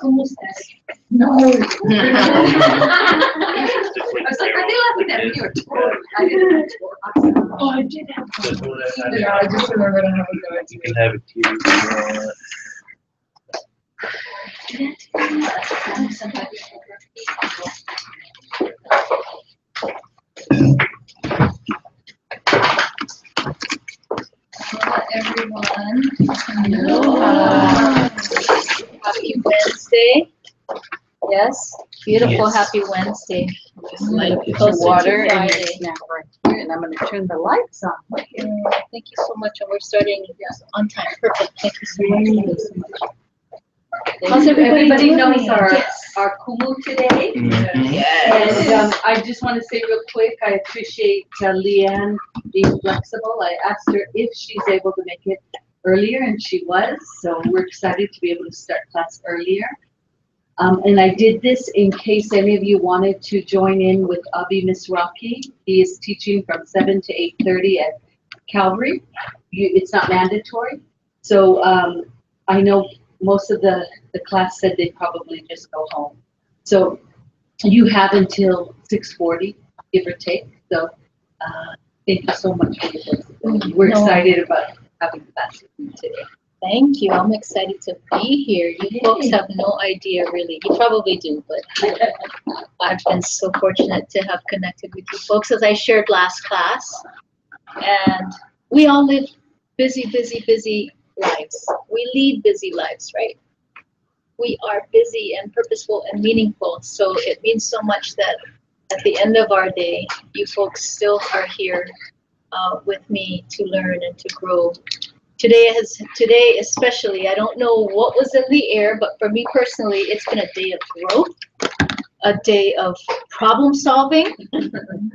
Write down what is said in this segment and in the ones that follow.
Kumusta? No. I was like, are they laughing at me or Tori? I didn't know Tori. Oh, I did have one. Yeah, I just remember to have a go. You can have it too. Everyone, happy Wednesday. Yes, beautiful, Yes. Happy Wednesday. Closer Water to and Friday. snack right here, and I'm going to turn the lights on. Thank you so much, and we're starting on time. Perfect. Thank you so much. How's everybody doing? knows Yes. our Kumu today. Yes. And I just want to say real quick, I appreciate Leanne being flexible. I asked her if she's able to make it earlier, and she was. So we're excited to be able to start class earlier. And I did this in case any of you wanted to join in with Abhi Misraki. He is teaching from 7 to 8:30 at Calvary. It's not mandatory. So I know most of the class said they'd probably just go home. So you have until 6:40, give or take. So thank you so much for your flexibility. We're excited about having class with you today. Thank you. I'm excited to be here. You folks have no idea, really. You probably do, but I've been so fortunate to have connected with you folks, as I shared last class. And we all live busy lives. We lead busy lives, right? We are busy and purposeful and meaningful. So it means so much that at the end of our day, you folks still are here with me to learn and to grow. Today especially, I don't know what was in the air, but for me personally, it's been a day of growth, a day of problem solving,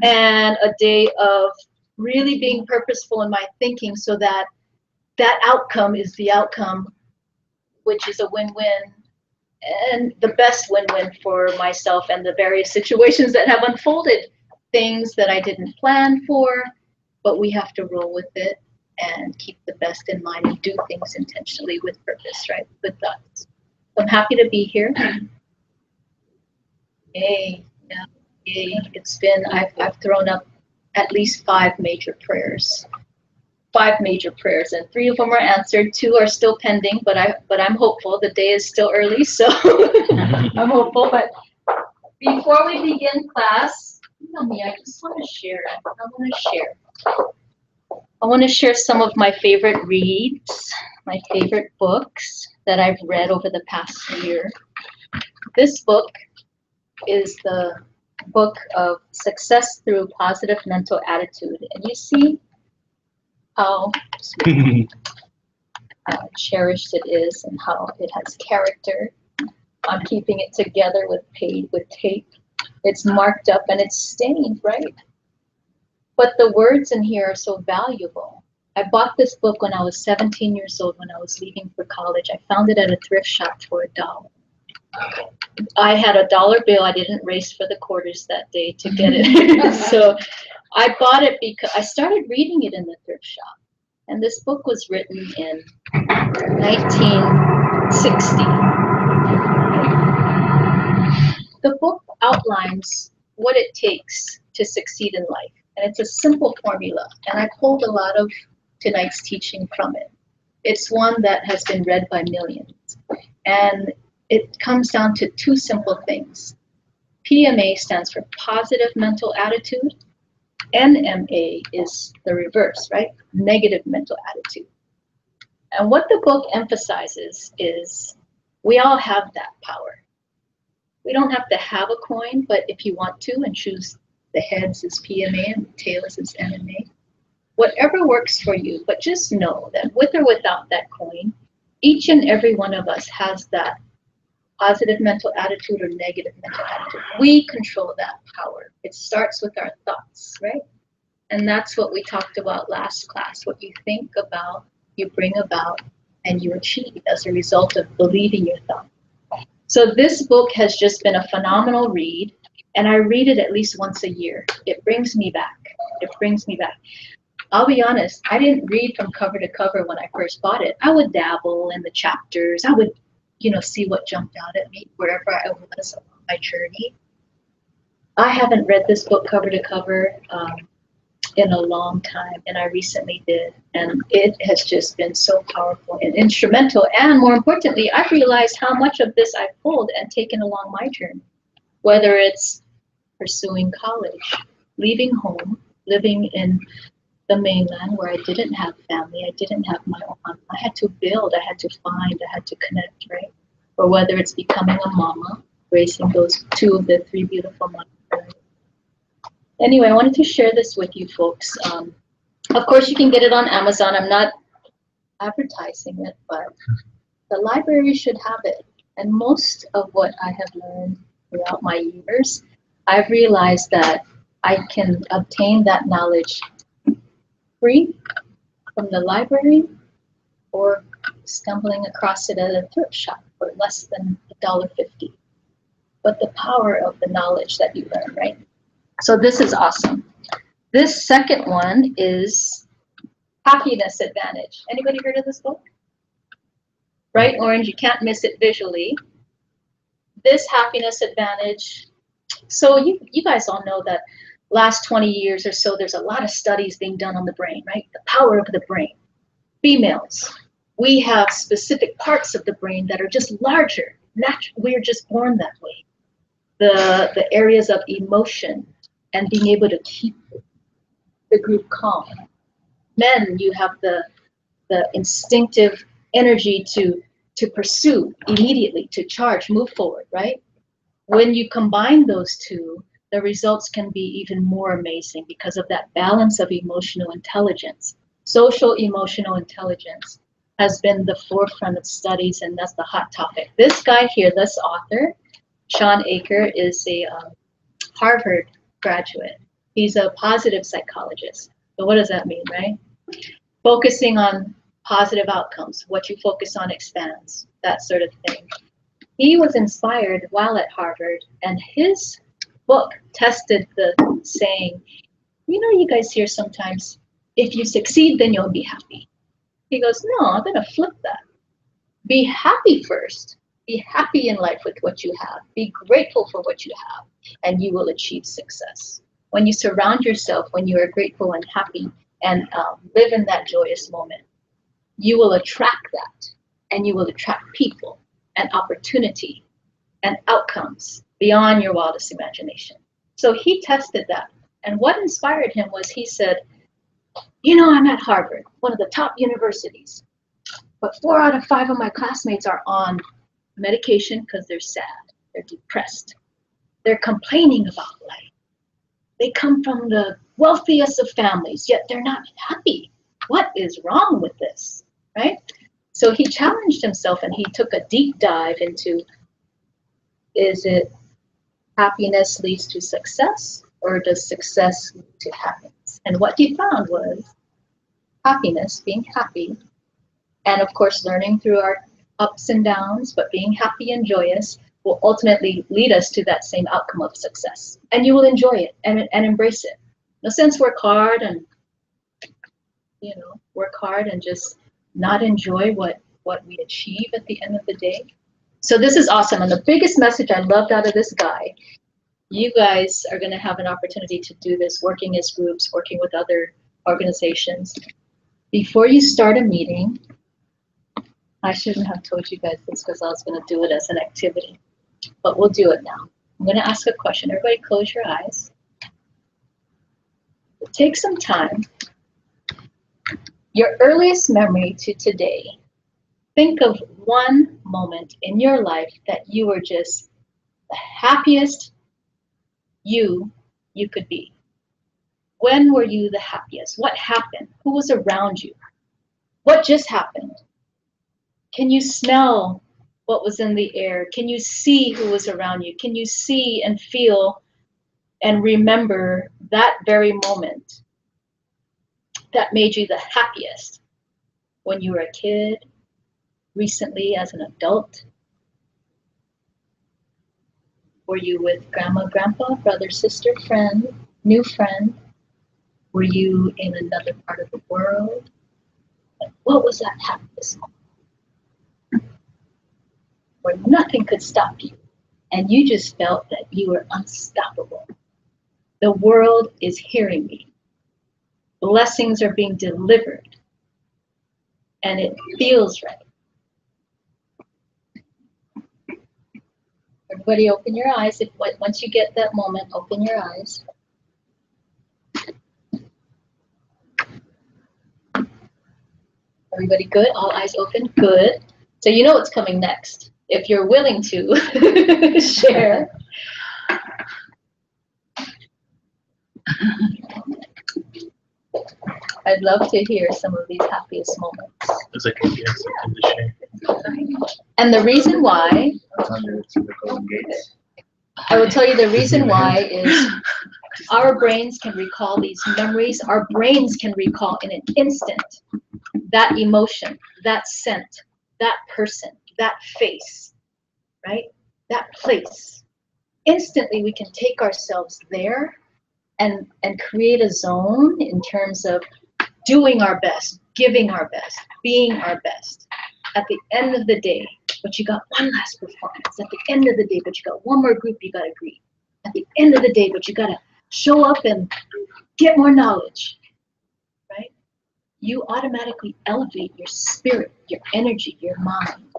and a day of really being purposeful in my thinking so that that outcome is the outcome, which is a win-win, and the best win-win for myself and the various situations that have unfolded, things that I didn't plan for, but we have to roll with it and keep the best in mind and do things intentionally with purpose, right? With thoughts. I'm happy to be here. Yay, yeah, yay. It's been, I've thrown up at least 5 major prayers. 5 major prayers, and 3 of them are answered. 2 are still pending, but I'm hopeful. The day is still early, so I'm hopeful. But before we begin class, I just want to share. I want to share some of my favorite reads, my favorite books that I've read over the past year. This book is the book of Success Through Positive Mental Attitude. And you see how cherished it is and how it has character. I'm keeping it together with tape. It's marked up and it's stained, right? But the words in here are so valuable. I bought this book when I was 17 years old, when I was leaving for college. I found it at a thrift shop for $1. I had a dollar bill. I didn't race for the quarters that day to get it. So I bought it because I started reading it in the thrift shop. And this book was written in 1960. The book outlines what it takes to succeed in life. And it's a simple formula. And I pulled a lot of tonight's teaching from it. It's one that has been read by millions. And it comes down to 2 simple things. PMA stands for positive mental attitude. NMA is the reverse, right? Negative mental attitude. And what the book emphasizes is we all have that power. We don't have to have a coin, but if you want to and choose the heads is PMA and the tails is NMA, whatever works for you, but just know that with or without that coin, each and every one of us has that positive mental attitude or negative mental attitude. We control that power. It starts with our thoughts, right? And that's what we talked about last class. What you think about, you bring about, and you achieve as a result of believing your thought. So this book has just been a phenomenal read, and I read it at least once a year. It brings me back. It brings me back. I'll be honest, I didn't read from cover to cover when I first bought it. I would dabble in the chapters. I would see what jumped out at me wherever I was on my journey. I haven't read this book cover to cover in a long time, and I recently did, and it has just been so powerful and instrumental. And more importantly, I've realized how much of this I've pulled and taken along my journey, whether it's pursuing college, leaving home, living in the mainland where I didn't have family, I didn't have my own. I had to build, I had to find, I had to connect, right? Or whether it's becoming a mama, raising those 2 of the 3 beautiful mothers. Anyway, I wanted to share this with you folks. Of course, you can get it on Amazon. I'm not advertising it, but the library should have it. And most of what I have learned throughout my years, I've realized that I can obtain that knowledge free from the library or stumbling across it at a thrift shop for less than $1.50. But the power of the knowledge that you learn, right? So this is awesome. This second one is Happiness Advantage. Anybody heard of this book? Bright orange, you can't miss it visually. This Happiness Advantage, so you guys all know that last 20 years or so, there's a lot of studies being done on the brain, right? The power of the brain. Females, we have specific parts of the brain that are just larger. We're just born that way. The areas of emotion and being able to keep the group calm. Men, you have the instinctive energy to pursue immediately, to charge, move forward, right? When you combine those two, the results can be even more amazing because of that balance of emotional intelligence. Social emotional intelligence has been the forefront of studies, and that's the hot topic. This guy here, this author, Shawn Achor, is a Harvard graduate. He's a positive psychologist. So what does that mean, right? Focusing on positive outcomes. What you focus on expands, that sort of thing. He was inspired while at Harvard, and his book tested the saying, you guys hear sometimes, if you succeed, then you'll be happy. He goes, no, I'm going to flip that. Be happy first. Be happy in life with what you have. Be grateful for what you have, and you will achieve success. When you surround yourself, when you are grateful and happy and live in that joyous moment, you will attract that, and you will attract people and opportunity and outcomes beyond your wildest imagination. So he tested that. And what inspired him was he said, I'm at Harvard, one of the top universities, but 4 out of 5 of my classmates are on medication because they're sad, they're depressed, they're complaining about life. They come from the wealthiest of families, yet they're not happy. What is wrong with this, right? So he challenged himself and he took a deep dive into, is it happiness leads to success, or does success lead to happiness? And what he found was happiness, being happy, and of course learning through our ups and downs, but being happy and joyous will ultimately lead us to that same outcome of success. And you will enjoy it and embrace it. No sense work hard and just not enjoy what we achieve at the end of the day. So this is awesome. And the biggest message I loved out of this guy, you guys are going to have an opportunity to do this, working as groups, working with other organizations. Before you start a meeting, I shouldn't have told you guys this because I was going to do it as an activity, but we'll do it now. I'm going to ask a question. Everybody close your eyes. Take some time. Your earliest memory to today. Think of one moment in your life that you were just the happiest you could be. When were you the happiest? What happened? Who was around you? What just happened? Can you smell what was in the air? Can you see who was around you? Can you see and feel and remember that very moment that made you the happiest when you were a kid, recently as an adult? Were you with grandma, grandpa, brother, sister, friend, new friend? Were you in another part of the world? What was that happiest moment? where nothing could stop you. And you just felt that you were unstoppable. The world is hearing me. Blessings are being delivered. And it feels right. Everybody open your eyes. Once you get that moment, open your eyes. Everybody good? All eyes open? Good. So you know what's coming next. If you're willing to share. I'd love to hear some of these happiest moments. It's like if you have something to share. And the reason why, I will tell you the reason why is our brains can recall these memories. Our brains can recall in an instant that emotion, that scent, that person, that face, right? That place. Instantly, we can take ourselves there and create a zone in terms of doing our best, giving our best, being our best. At the end of the day, but you got one last performance. At the end of the day, but you got one more group you got to greet. At the end of the day, but you got to show up and get more knowledge, right? You automatically elevate your spirit, your energy, your mind.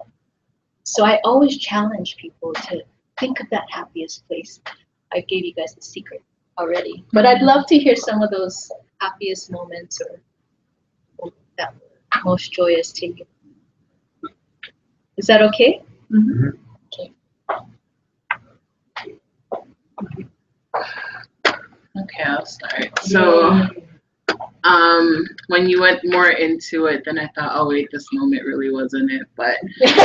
So I always challenge people to think of that happiest place. I gave you guys the secret already, but I'd love to hear some of those happiest moments or that were most joyous to you. Is that okay? Mm-hmm. Okay. Okay, I'll start. So, when you went more into it, then I thought, oh wait, this moment really wasn't it. But hold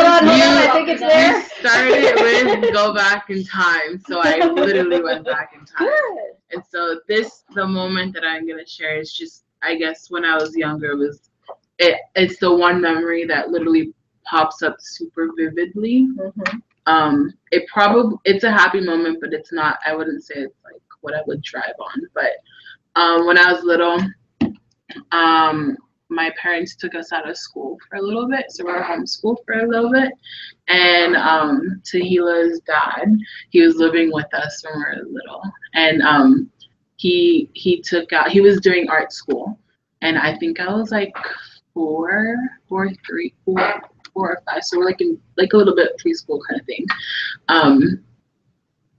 on, I think it's there. You started with go back in time, so I literally went back in time. Good. And so the moment that I'm gonna share is just, I guess when I was younger, it's the one memory that literally pops up super vividly. Mm-hmm. It's a happy moment, but it's not, I wouldn't say it's like what I would drive on. But when I was little, my parents took us out of school for a little bit, so we were homeschooled for a little bit. And Tahila's dad, he was living with us when we were little, and he was doing art school, and I think I was like 4 or 5, so we're like in like a little bit preschool kind of thing.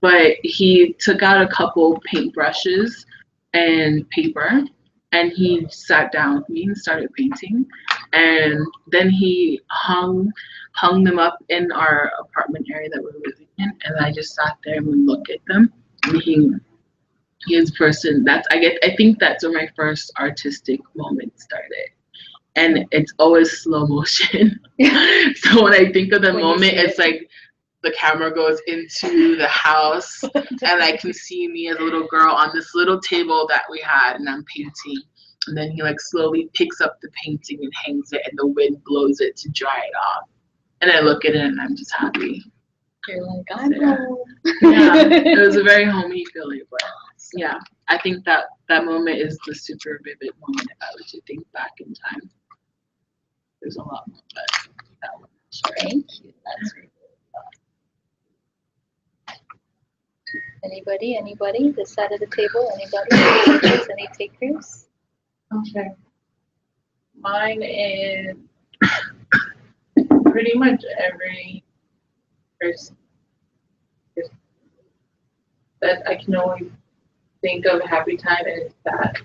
But he took out a couple paintbrushes and paper, and he sat down with me and started painting, and then he hung them up in our apartment area that we're living in, and I just sat there and would look at them. And I think that's where my first artistic moment started. And it's always slow motion. So when I think of the moment, it's like the camera goes into the house and I can see me as a little girl on this little table that we had, and I'm painting. And then he like slowly picks up the painting and hangs it, and the wind blows it to dry it off. And I look at it and I'm just happy. You're like, I'm home. Yeah, it was a very homey feeling, but yeah, I think that moment is the super vivid moment if I were to think back in time. There's a lot more, but that one. Thank you. That's really good. Anybody? This side of the table? Anybody? Any takers? Okay. Mine is pretty much every person that I can always think of a happy time, and it's that.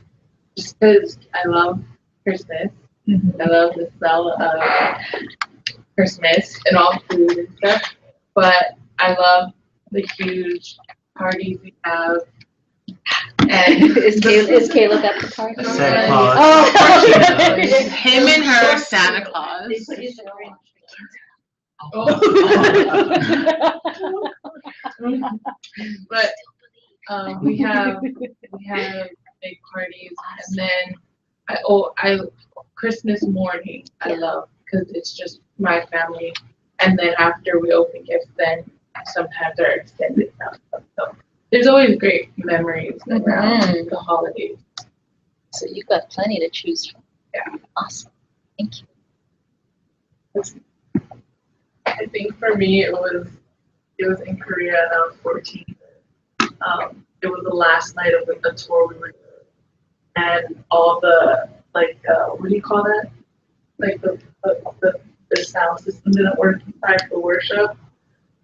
Just because I love Christmas. I love the smell of Christmas and all food and stuff, but I love the huge parties we have. And Is Caleb at the party? Santa Claus. Oh, Him and her Santa Claus. But we have big parties, and then Christmas morning I love, because it's just my family, and then after we open gifts, then sometimes our extended family. So there's always great memories around the holidays. So you've got plenty to choose from. Yeah. Awesome. Thank you. I think for me it was in Korea and I was 14. It was the last night of the tour we were doing, and all the what do you call that? Like the sound system didn't work inside for worship.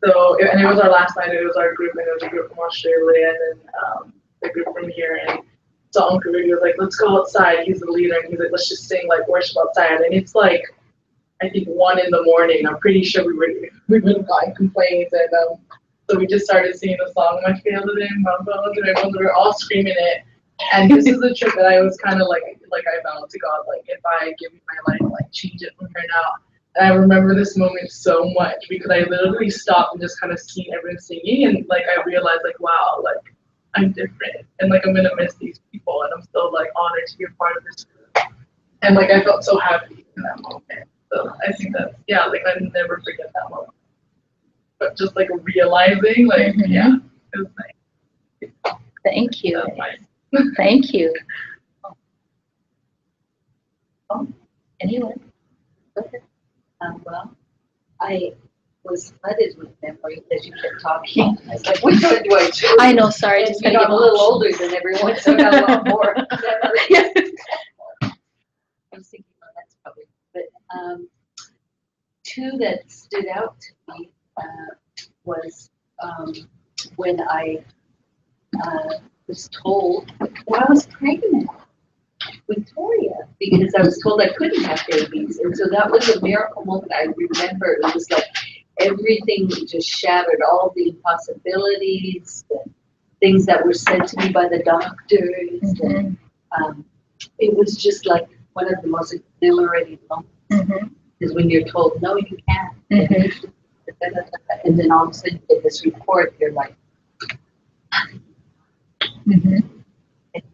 So and it was our last night. It was our group, and it was a group from Australia and then the group from here. And so Uncle Rudy was like, "Let's go outside." He's the leader, and he's like, "Let's just sing like worship outside." And it's like I think 1 a.m. I'm pretty sure we would gotten complaints, and so we just started singing the song. My favorite and we were all screaming it. And this is the trip that I was kind of like I vowed to God, like if I give you my life, like change it from here now. And I remember this moment so much because I literally stopped and just kind of seen everyone singing, and like I realized like wow, like I'm different, and like I'm gonna miss these people, and I'm still like honored to be a part of this group. And like I felt so happy in that moment. So I think that's like I never forget that moment. But just like realizing like yeah, it was nice. Thank you. That's nice. Thank you. Oh, anyone? Go ahead. Well, I was flooded with memories as you kept talking. I was like, which one do I choose? I know, sorry, And, just you gotta know, give I'm a little older than everyone, so I got a lot more memories. I was thinking, oh, that's probably, but two that stood out to me was when I was told when I was pregnant with Toria, because I was told I couldn't have babies, and so that was a miracle moment. I remember it was like everything just shattered, all the impossibilities, the things that were said to me by the doctors, and it was just like one of the most exhilarating moments. Because when you're told no, you can't, and then all of a sudden you get this report, you're like. And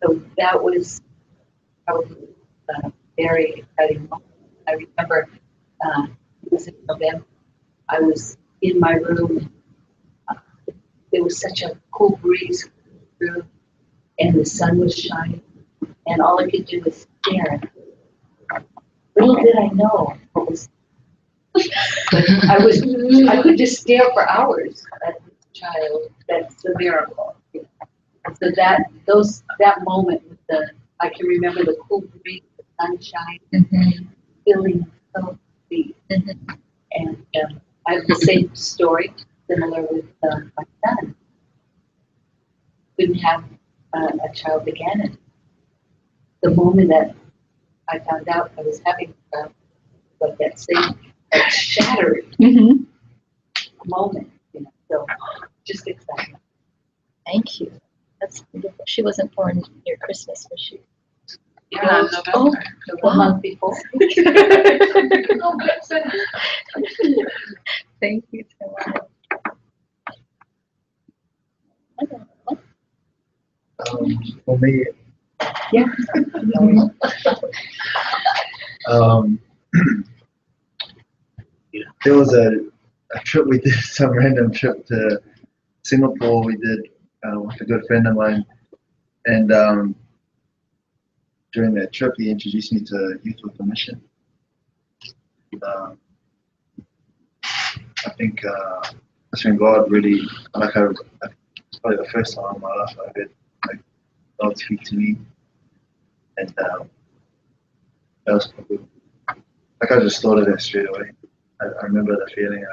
so that was probably a very exciting moment. I remember it was in November. I was in my room. There was such a cool breeze through, and the sun was shining, and all I could do was stare. Little did I know what was. I could just stare for hours at this child. That's the miracle. So that moment with I can remember the cool breeze, the sunshine, feeling so sweet. And I have the same story, similar with my son. Couldn't have a child again. And the moment that I found out I was having a child, like that shattering moment, so just exciting. Thank you. That's beautiful. She wasn't born near Christmas, was she? Yeah, November. The month before. Thank you so much. For me, Yeah. there was a trip we did, some random trip to Singapore. We did with a good friend of mine, and during that trip, he introduced me to Youth with a Mission. I think that's when God really, it's probably the first time in my life I heard God speak to me, and that was probably, like I just thought of that straight away. I remember the feeling,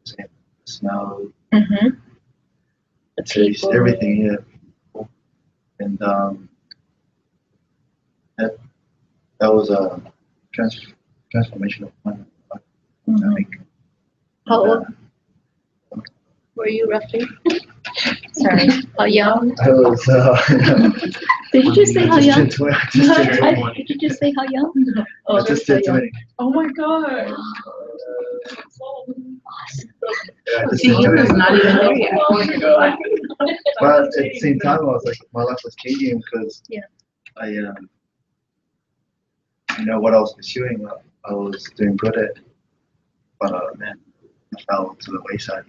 the smell, the taste, everything, yeah. And that was a transformational moment. I think. How old were you roughly? Sorry, how young? I was. Did you just say how young? Did you just say how young? I just turned 20. Oh my god. Awesome. Yeah, I just See, turned he 20. was not even there yet. But at the same time, I was like, my life was changing because I, what I was pursuing, I was doing good at, but man, I fell to the wayside.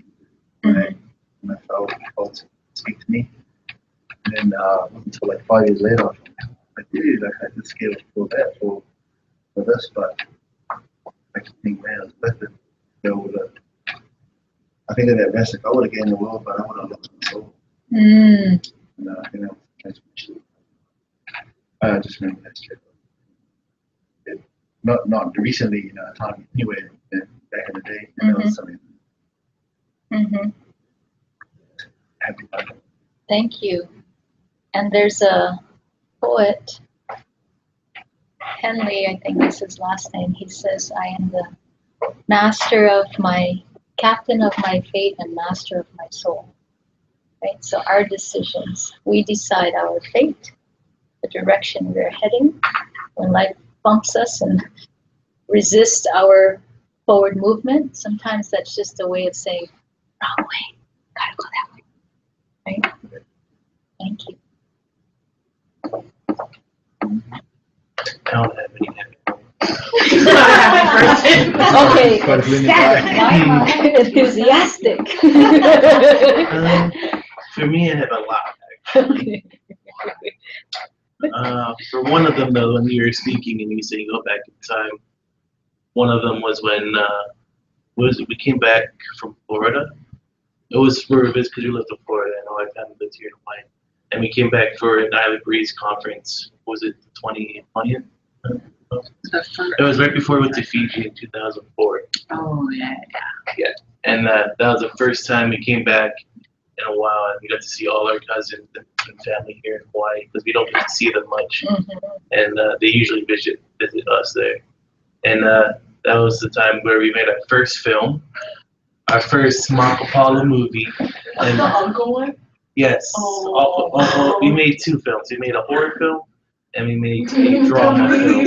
Right? And I felt God to speak to me. And then until like 5 years later, I just gave it for that, for this, but I just think, man, it's worth it to be able to I think at that best, like I would have gained the world, but I would have lost my soul. Mm. And I think that was transformation. Just remember that trip. Not recently, you know, time anyway, back in the day, and that was something Mm-hmm. happy about. Thank you. And there's a poet, Henley, I think is his last name. He says, I am the captain of my fate and master of my soul. Right? So our decisions, we decide our fate, the direction we're heading. When life bumps us and resists our forward movement, sometimes that's just a way of saying, wrong way, gotta go that way. Right? Thank you. I don't have any Okay, Quite a blended ecstatic. Enthusiastic. For me, I have a lot, actually. For one of them, though, when you were speaking and you said you go back in time, one of them was when we came back from Florida. It was for a visit because we lived in Florida. I know I family lives here in Hawaii. And we came back for an Island Breeze conference. Was it 2020? It was right before we went to Fiji in 2004. Oh, yeah. And that was the first time we came back in a while, and we got to see all our cousins and family here in Hawaii because we don't get to see them much. And they usually visit us there. And that was the time where we made our first film, our first Marco Polo movie. And The uncle one? yes, Oh. we made two films. We made a horror film and we made a drama film.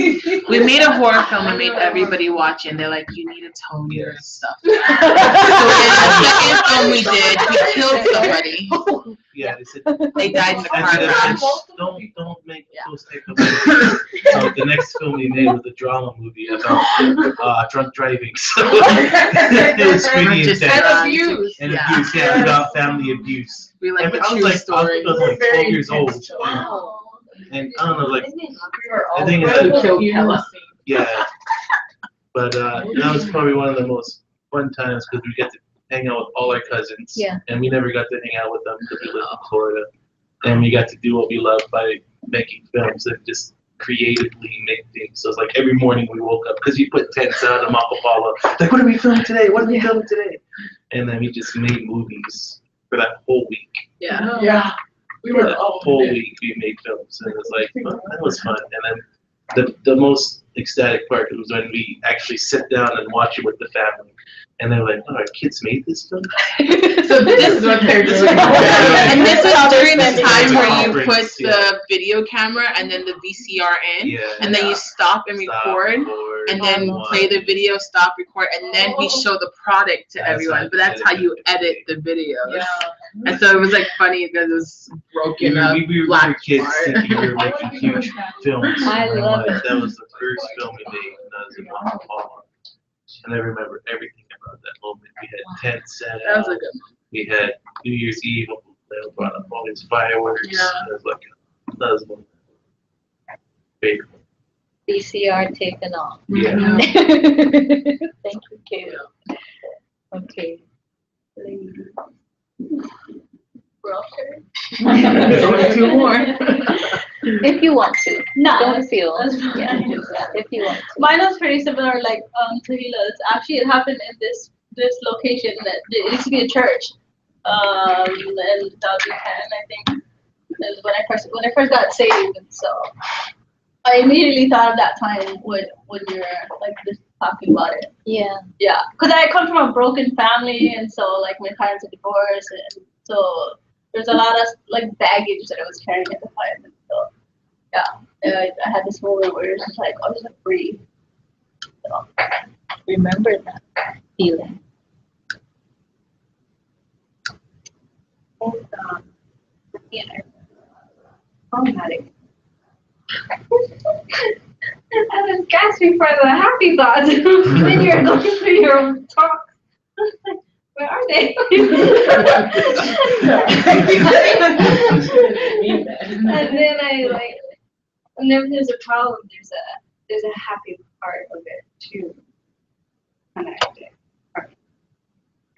We made a horror film and made everybody watch it, and they're like, you need to tone your stuff. So in the second film we did, we killed somebody. Yeah, they said They died in the car I said, crash. don't make those type of movies. So the next film we made was a drama movie about drunk driving. So it was pretty Just intense. And abuse. And abuse, yeah, about family abuse. We like And the I was true like, story. I was like 12 years old. Wow. And I don't know, like, We were all I think it's ready like- to kill Kella. yeah. But that was probably one of the most fun times because we got to hang out with all our cousins. Yeah. And we never got to hang out with them because we lived in Florida. And we got to do what we love by making films and just creatively make things. So it's like every morning we woke up because we put tents out on Marco Polo. Like, what are we filming today? What are we filming today? And then we just made movies for that whole week. Yeah. Yeah. We For were that all whole week we made films. And it was like, oh, that was fun. And then the most ecstatic part was when we actually sit down and watch it with the family. And they're like, oh, our kids made this film? So this is what they're doing. And this was during the time where you put Conference, the video camera and then the VCR in, Yeah. and then you stop and record, and then play the video, stop, record, and then we show the product to That's everyone. how But that's you how edit you it. edit the videos. Yeah. And so it was like funny because it was broken up. We were black kids art. thinking we were making huge films. I And love like, it. that was the first film we made when I was in Marco Polo. And I remember everything about that moment. We had tents set That was out. a good We had New Year's Eve. They brought up all these fireworks. Yeah. It was like, that was one of my favorite. VCR taken off. Yeah. Thank you, Kate. Okay. Lady. We're all sharing. Only two more. If you want to. No, Don't feel. that's Yeah. fine. If you want to. Mine was pretty similar, like Tahila's. Actually, it happened in this location. That it used to be a church. In 2010, I think, is when I first got saved, and so I immediately thought of that time when you're like just talking about it. Yeah. Yeah, because I come from a broken family, and so like my parents are divorced, and so there's a lot of like baggage that I was carrying at the time. And so yeah, I had this moment where it's just like I was like free. So, Remember that feeling. yeah, traumatic. I was gasping for the happy thoughts when you're going through your own talk. Where are they? And then I like, whenever there's a problem, there's a happy part of it too.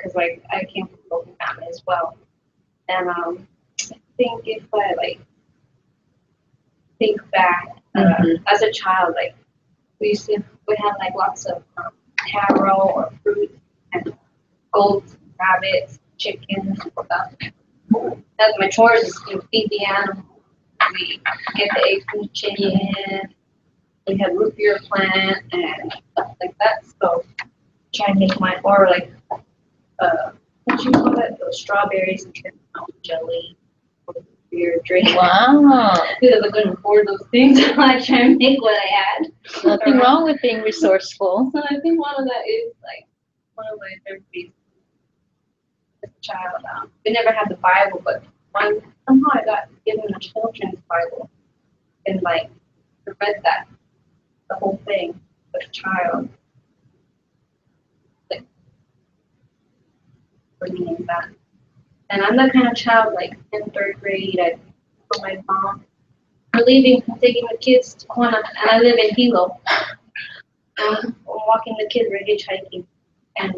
because like I came from a broken family as well. And I think if I like think back as a child, like we had like lots of taro or fruit and goats, rabbits, chickens, and stuff. That's my chores is to feed the animals. We get the eggs from the chicken. We had root beer plant and stuff like that. So try and make my or like what do you call it? Those strawberries and jelly, beer drink. Wow. Because I couldn't afford those things. I try and make what I had. Nothing wrong with being resourceful. So I think one of that is like one of my therapies as a child. We never had the Bible, but somehow I got given a children's Bible, and like I read that the whole thing as a child. Like bringing that. And I'm that kind of child, like in 3rd grade, I told my mom, we're leaving, I'm taking the kids to Kona, and I live in Hilo. I'm walking the kids, we're hitchhiking, and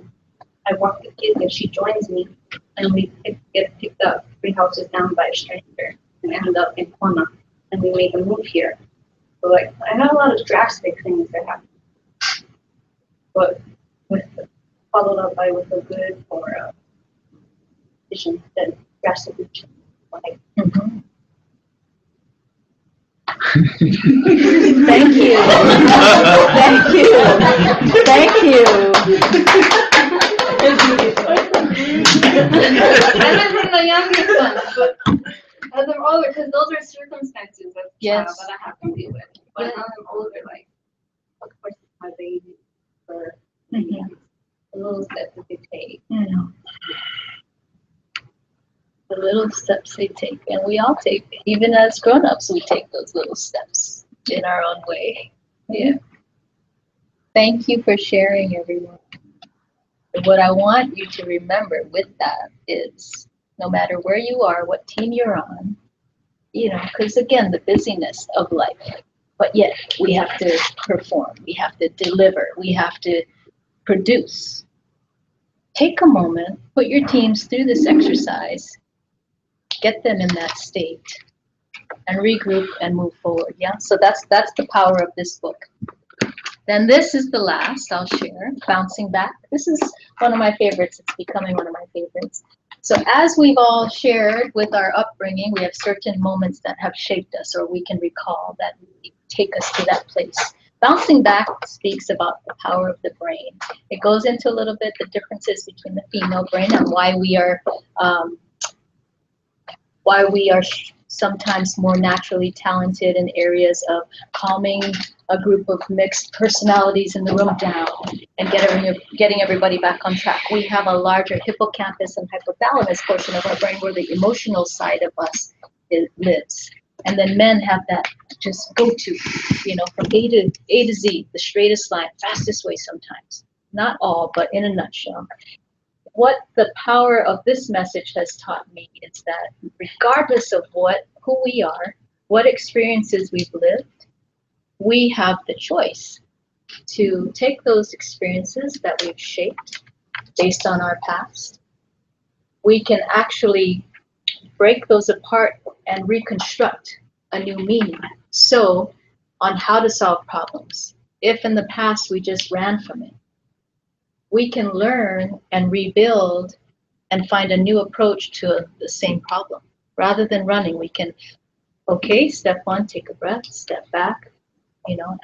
I walk the kids, and she joins me, and we get picked up 3 houses down by a stranger, and end up in Kona, and we make a move here. So like, I have a lot of drastic things that happen, but followed up by with a good or a vision that drastically changed my life. Thank you. Thank you. Thank you. I'm from the youngest one, but as I'm older, because those are circumstances as a child that I have to deal with. But now I'm older, like, of course, it's my baby for the little steps that they take. The little steps they take, and we all take, even as grown-ups, we take those little steps in our own way. Yeah. Thank you for sharing, everyone. What I want you to remember with that is, no matter where you are, what team you're on, you know, because again, the busyness of life, but yet we have to perform, we have to deliver, we have to produce. Take a moment, put your teams through this exercise, get them in that state, and regroup and move forward. Yeah, so that's the power of this book. Then this is the last I'll share, Bouncing Back. This is one of my favorites. It's becoming one of my favorites. So as we've all shared with our upbringing, we have certain moments that have shaped us, or we can recall that take us to that place. Bouncing Back speaks about the power of the brain. It goes into a little bit the differences between the female brain and why we are sometimes more naturally talented in areas of calming a group of mixed personalities in the room down and getting everybody back on track. We have a larger hippocampus and hypothalamus portion of our brain where the emotional side of us lives. And then men have that just go-to, you know, from A to Z, the straightest line, fastest way sometimes. Not all, but in a nutshell. What the power of this message has taught me is that regardless of who we are, what experiences we've lived, we have the choice to take those experiences that we've shaped based on our past. We can actually break those apart and reconstruct a new meaning. So, on how to solve problems. If in the past we just ran from it, we can learn and rebuild and find a new approach to the same problem. Rather than running, we can, okay, step one, take a breath, step back, you know,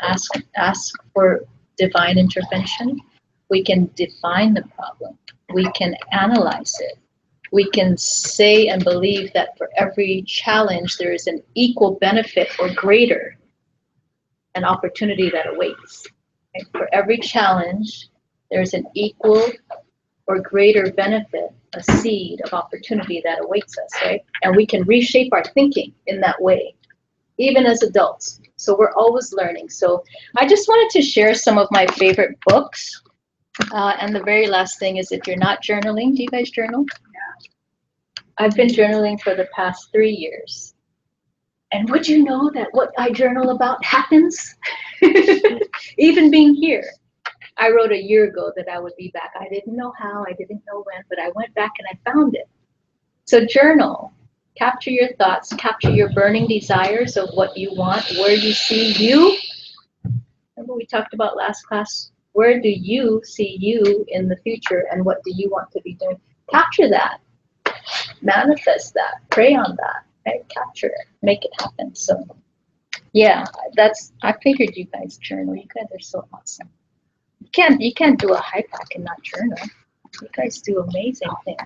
ask for divine intervention. We can define the problem. We can analyze it. We can say and believe that for every challenge, there is an equal benefit or greater an opportunity that awaits. Okay? For every challenge, there's an equal or greater benefit, a seed of opportunity that awaits us, right? And we can reshape our thinking in that way, even as adults. So we're always learning. So I just wanted to share some of my favorite books. And the very last thing is, if you're not journaling, do you guys journal? Yeah. I've been journaling for the past 3 years. And would you know that what I journal about happens? Even being here. I wrote a year ago that I would be back. I didn't know how, I didn't know when, but I went back and I found it. So journal, capture your thoughts, capture your burning desires of what you want, where you see you. Remember we talked about last class, where do you see you in the future and what do you want to be doing? Capture that, manifest that, pray on that, right? Capture it, make it happen. So yeah, I figured you guys journal. You guys are so awesome. You can't do a high pack and not journal. You guys do amazing things.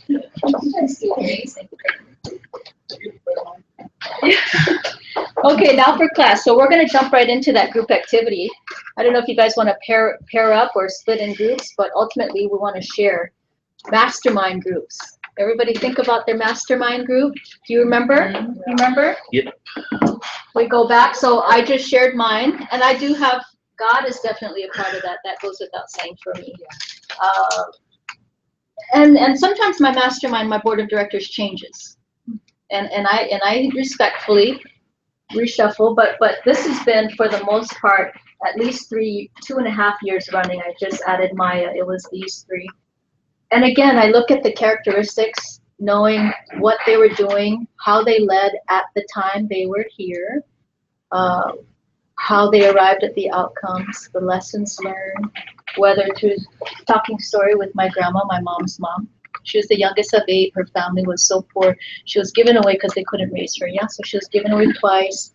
You guys do amazing things. Okay, now for class. So we're going to jump right into that group activity. I don't know if you guys want to pair up or split in groups, but ultimately we want to share mastermind groups. Everybody think about their mastermind group. Do you remember? You remember? Yep. We go back. So I just shared mine, and I do have, God is definitely a part of that. That goes without saying for me. And sometimes my mastermind, my board of directors changes, and I respectfully reshuffle. But this has been for the most part at least 2.5 years running. I just added Maya. It was these three. And again, I look at the characteristics, knowing what they were doing, how they led at the time they were here, how they arrived at the outcomes, the lessons learned, whether through talking story with my grandma, my mom's mom. She was the youngest of 8. Her family was so poor. She was given away because they couldn't raise her. Yeah, so she was given away twice.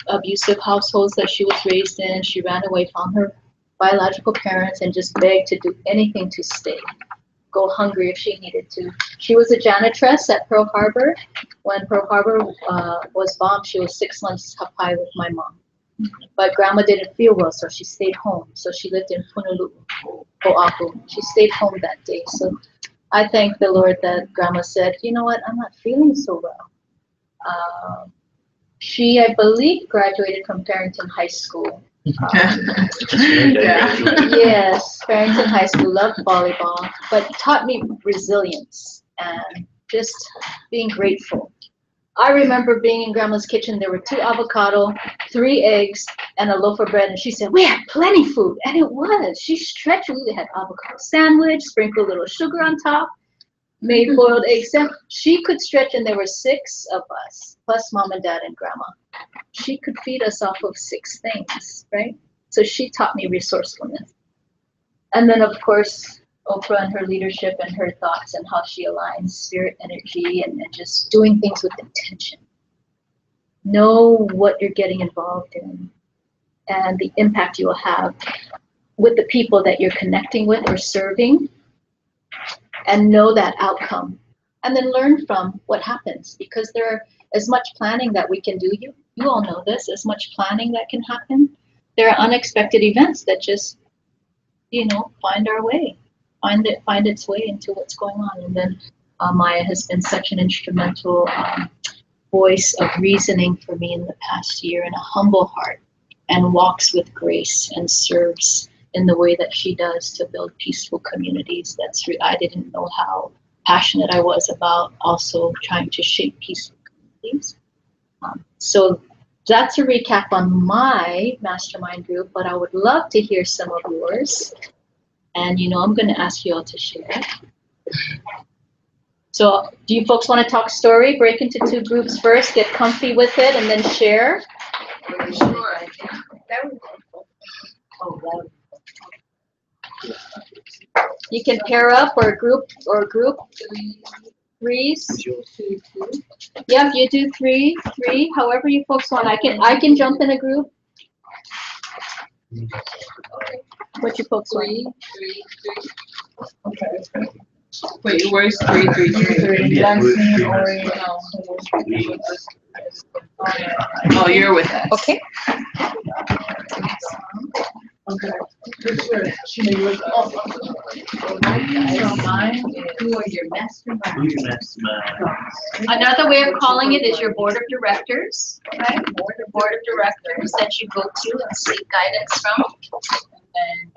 Abusive households that she was raised in. She ran away, found her biological parents, and just begged to do anything to stay. Go hungry if she needed to. She was a janitress at Pearl Harbor. When Pearl Harbor was bombed, she was 6 months up high with my mom. But grandma didn't feel well, so she stayed home. So she lived in Honolulu, Oahu. She stayed home that day. So I thank the Lord that grandma said, you know what, I'm not feeling so well. She, I believe, graduated from Farrington High School. Yes, Farrington High School, loved volleyball, but taught me resilience and just being grateful. I remember being in grandma's kitchen. There were 2 avocado, 3 eggs, and a loaf of bread. And she said, we had plenty food. And it was. She stretched. We had avocado sandwich, sprinkled a little sugar on top, made boiled eggs. She could stretch, and there were 6 of us, plus mom and dad and grandma. She could feed us off of 6 things, right? So she taught me resourcefulness. And then, of course, Oprah and her leadership and her thoughts and how she aligns spirit, energy, and just doing things with intention. Know what you're getting involved in and the impact you will have with the people that you're connecting with or serving, and know that outcome. And then learn from what happens, because there are as much planning that we can do. You all know this, as much planning that can happen. There are unexpected events that just, find our way. Find its way into what's going on. And then Maya has been such an instrumental voice of reasoning for me in the past year, and a humble heart, and walks with grace and serves in the way that she does to build peaceful communities. I didn't know how passionate I was about also trying to shape peaceful communities. So that's a recap on my mastermind group, but I would love to hear some of yours. And I'm going to ask you all to share. So do you folks want to talk story? Break into 2 groups first, get comfy with it, and then share? Sure. You can pair up or group threes. Yeah, if you do three, however you folks want. I can jump in a group. What you folks want? 3. Okay. Wait, where's 3? 3. Yeah, Oh, you're with us. Okay. Okay. She was mine. Who are your mastermind? Another way of calling it is your board of directors, right? Board of directors that you go to and seek guidance from. And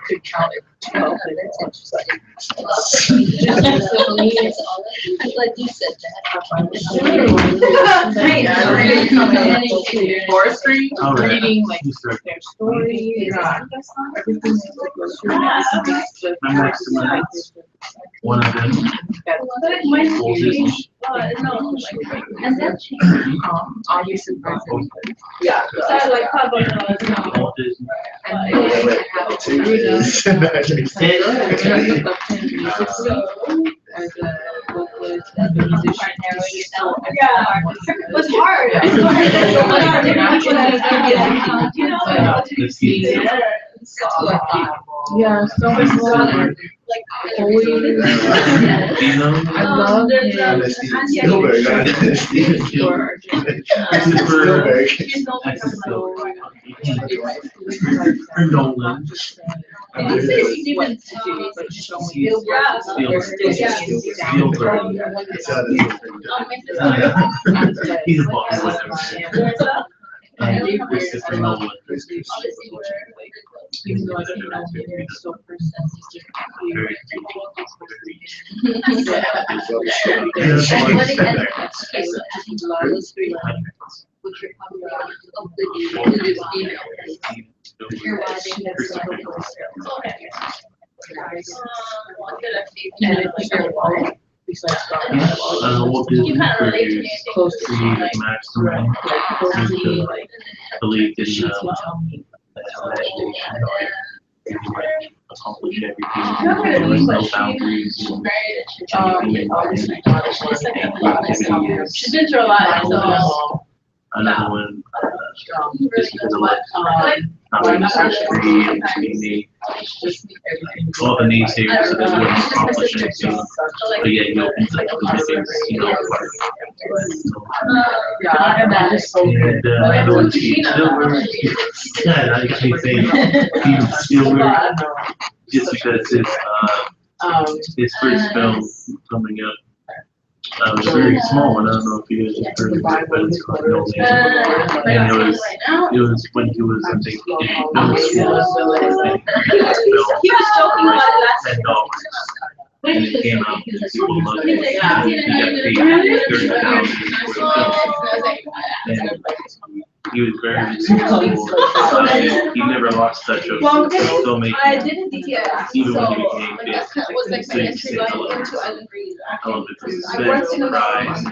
could count it 12. I'm glad you said that. Forestry, All right. reading like You start. their story, everything that goes through that. My maximum, one of them, oldest, And that changed. Obviously, Yeah. So I like oldest, and then they have a as a vocalist, as a musician, so Yeah. It was hard. Yeah. let's see. Yeah, so much fun. Always. Dino, I love him. Spielberg, right? Steven Spielberg, Christopher Nolan, he's a boss. Christopher Nolan. Even though I don't know him, he's so personal. Very what did You kind of relate to me. Close to creative maximum belief in imagination, accomplish everything. There was no boundaries. She's been through a lot, so. Another one, just because of like not being successful and being all the naysayers so that you wouldn't accomplish anything, but yet you open up to the things, you know, part. And another one, Steven Spielberg. Yeah, I actually say Steven Spielberg, just because his first film coming up. It was a very small one. I don't know if you guys have heard of it, but it's called No Man. And it was when he was, I think, in film school. He was joking about it last $10. And it came out and people loved it. And he got paid $30,000 and he was very successful. He never lost touch of filmmaking. I didn't think Even when he became big. That was like my entry line into Island Breeze. Element of I suspense, worked in the surprise,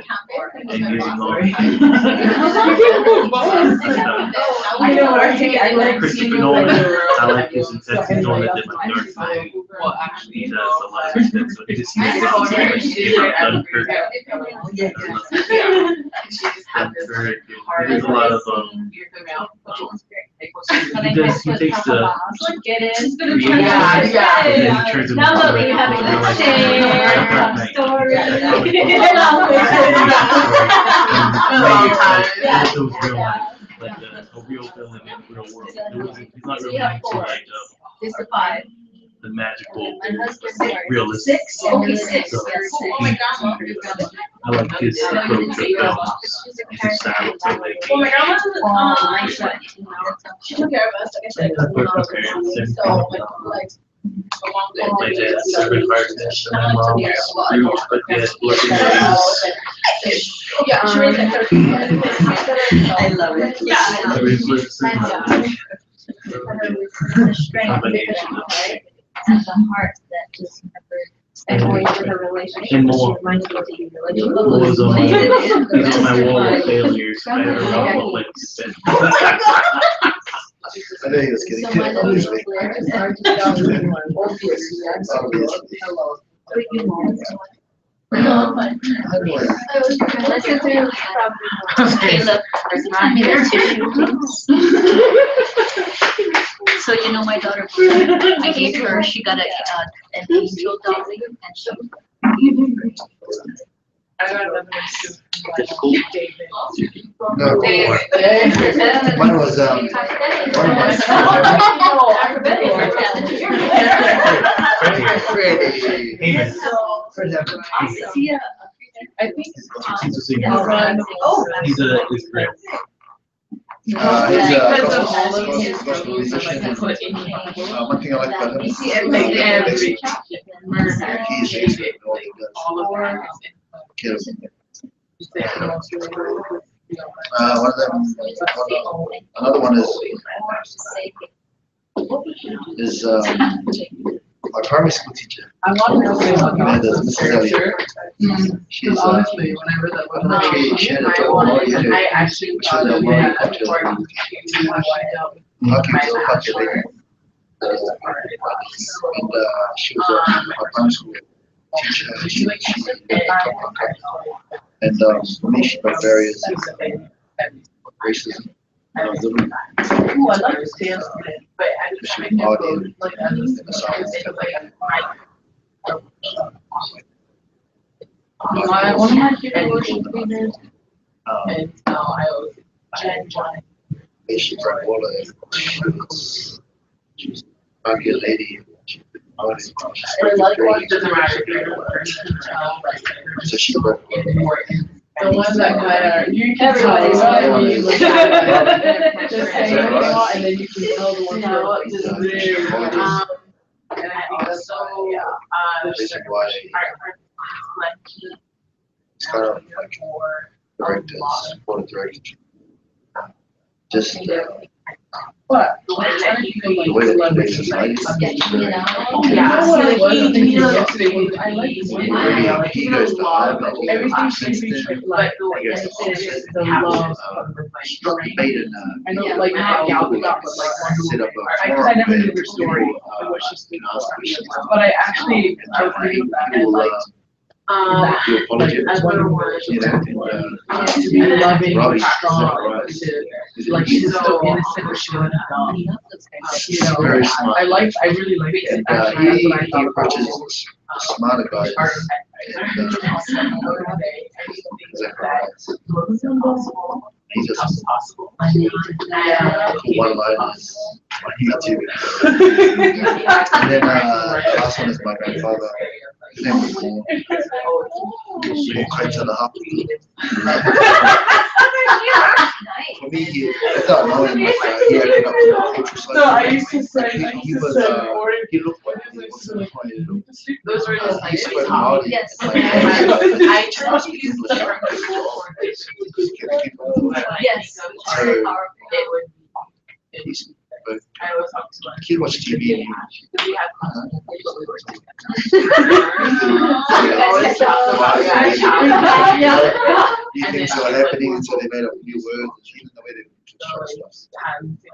and using all I know, RJ, I like Christopher Nolan. I like his intense Nolan that did like Dark Knight. Well, actually, He does a lot of extensive, so his Dunkirk. Dunkirk. He does a lot of he takes the Get in. creative Yeah, stuff and then he turns it Now into look, you have like a Dark Knight. Yeah. Those real life, like a real villain in the real world. He's not really into like It's a 5. the magical, My husband. realistic. Okay, 6. So, Oh my gosh. I like his approach of films. His style of filmmaking. Well, my grandma was she took care of us, like I said. So, like, My dad's servant artist, and my mom's huge, but yet looking at yeah, she raised like 13. I love it. Yeah. every person. The strength and the heart that just never. And more into her relationship. And more. She reminds me of the What was on my, he's on my wall of failures. I don't know what to say. I know he was kidding. So my little Obviously. No, but listen to Caleb. Hand me that tissue. So you know my daughter, I gave her, she got an angel doll and she. I got another one too. That's cool. David. No, mine was, Hey, man. I think He's a singer. I'll run. He's a, his friend. He's Because of all of gospel his struggles that like musician. put in the Bible. One thing I like about him is Like every murder. He is basically all he does. all of that is in Kill. you say the most relatable with, you know, One of them. Another one is my primary school teacher. I want to say one Yeah, there's Mrs. Elliott. She's Because honestly, when I read that book, she had a I job wanted- on I actually thought that we had important to how I dealt with Hockey my was a hockey lady. bachelor. And she was my primary school teacher. She and for me, she got various racism. Ooh, I like this dance, but I just She I never audited like in the one of my favorite worship leaders, Um, and I always Jen John. she brought water. She's a hockey lady. Or like what doesn't matter if you're a person, So she brought the ones that kind of you can Everybody. tell when you look at it, just Is saying that what they right? want, and then you can tell the ones that are like just very. And I think that's so reason why it's kind of like directors, board of directors. Just But the way that he the way that he makes society. yeah, like he yesterday was I like this one. Really, he goes to high level. Everything should be treated like the way He goes that to it is, offset, the he has, love of the struck like. debate in I know, like not Gal Gadot, but like set Wonder up Woman. a I forum never knew where her story, people, like what she stood ask for. questions. But I actually, I was reading that and People, like, do apologies. as Wonder Woman, You know, and, to be loving, Robbie, strong, right. like she's so innocent that she wouldn't have done. You know, Very smart. I really like it. And Actually, he that's what I thought approaches about smarter guys. And he just one line is that's you. And then the last one is my grandfather. His name was Paul. Quite to the hop. For me, without knowing, he opened up the cultural side. No, I used to say, He was, he looked like he wasn't quite. those were just He spoke Maori. Yes. I try to use the term Yes. Very powerful. It would He's be. I always talk to my. he watched TV. We had These things are happening, and so they made up new words, even the way they construct stuff. And you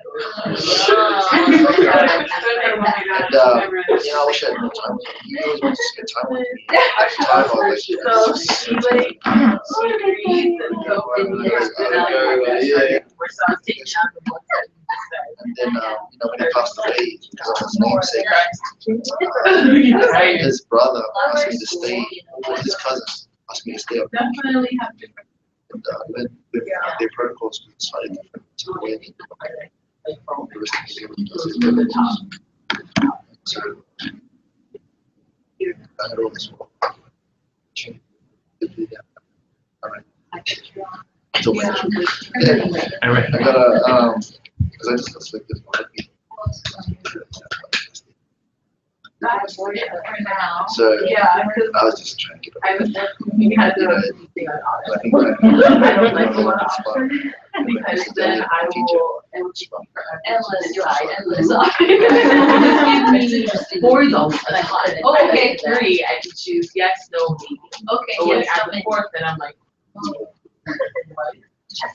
know, I wish I had more time with him. He always wanted to spend time with me. Time I was like, and then, you know, when he passed away, because of his namesake, his brother asked me to stay, his cousin asked me to stay up. Definitely have different. And with their protocols being slightly different to the way the rest of the does his protocols. So, I had all this work. All right. So, yeah, All right. I gotta, because I just got selected for rugby. So, Yeah, I was just trying to get I was, we had the thing on I think I don't like the I'm one on the spot. option, because then I will, it will keep up for Endless side, endless. For those, like, Oh, okay. 3, I can choose yes, no, maybe. Okay, But when yes, at the something. fourth, then I'm like, oh. So,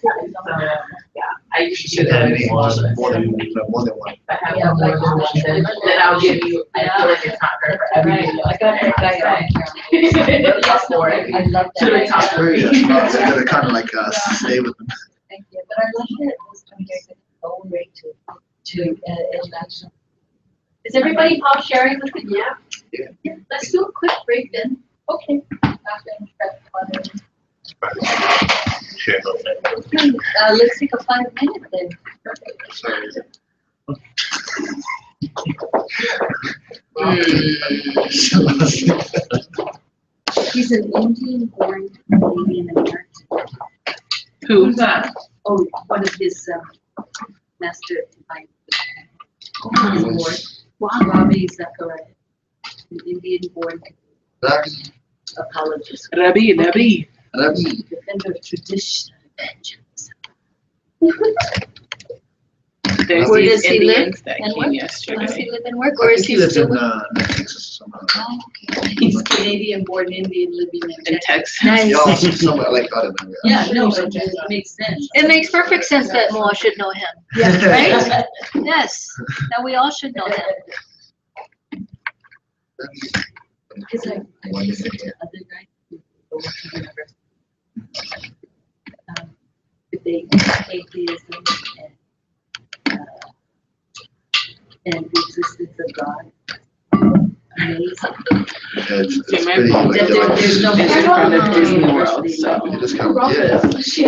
yeah, I She usually said do that that. more than one. I have more than one, then I'll give you, I feel like it's not fair for everybody. I got that guy. Yes, for it. I love To the that. top. Very smart. So I gotta kind of like stay with them. Thank you, but I love that this compared own rate to international. Is everybody now sharing with me? Yeah. Let's do a quick break then. Okay. Share those. Let's take a 5-minute then. So, He's an Indian-born Canadian American. Who's that? Oh, one of his Master Divine Award. Ravi Zachariah, an Indian-born apologist, Rabi. defender of tradition and evangelism. There's Where these does he live Indians that and came work? Does yesterday. he live and work, I or think is he he lives still? in Texas or somewhere. Oh, okay. He's Canadian-born Indian living in In Texas. Nice. Yeah, somewhere like out of there. Yeah, no, it makes sense. It makes perfect sense that Moa should know him. Yeah. Right? Yes, that we all should know him. Because I listened to other guys who go to university. Debate atheism and the existence of God. Amazing. It's See, my pretty phone like, There's no is in front of Disney University. World, so you just kind of, yeah.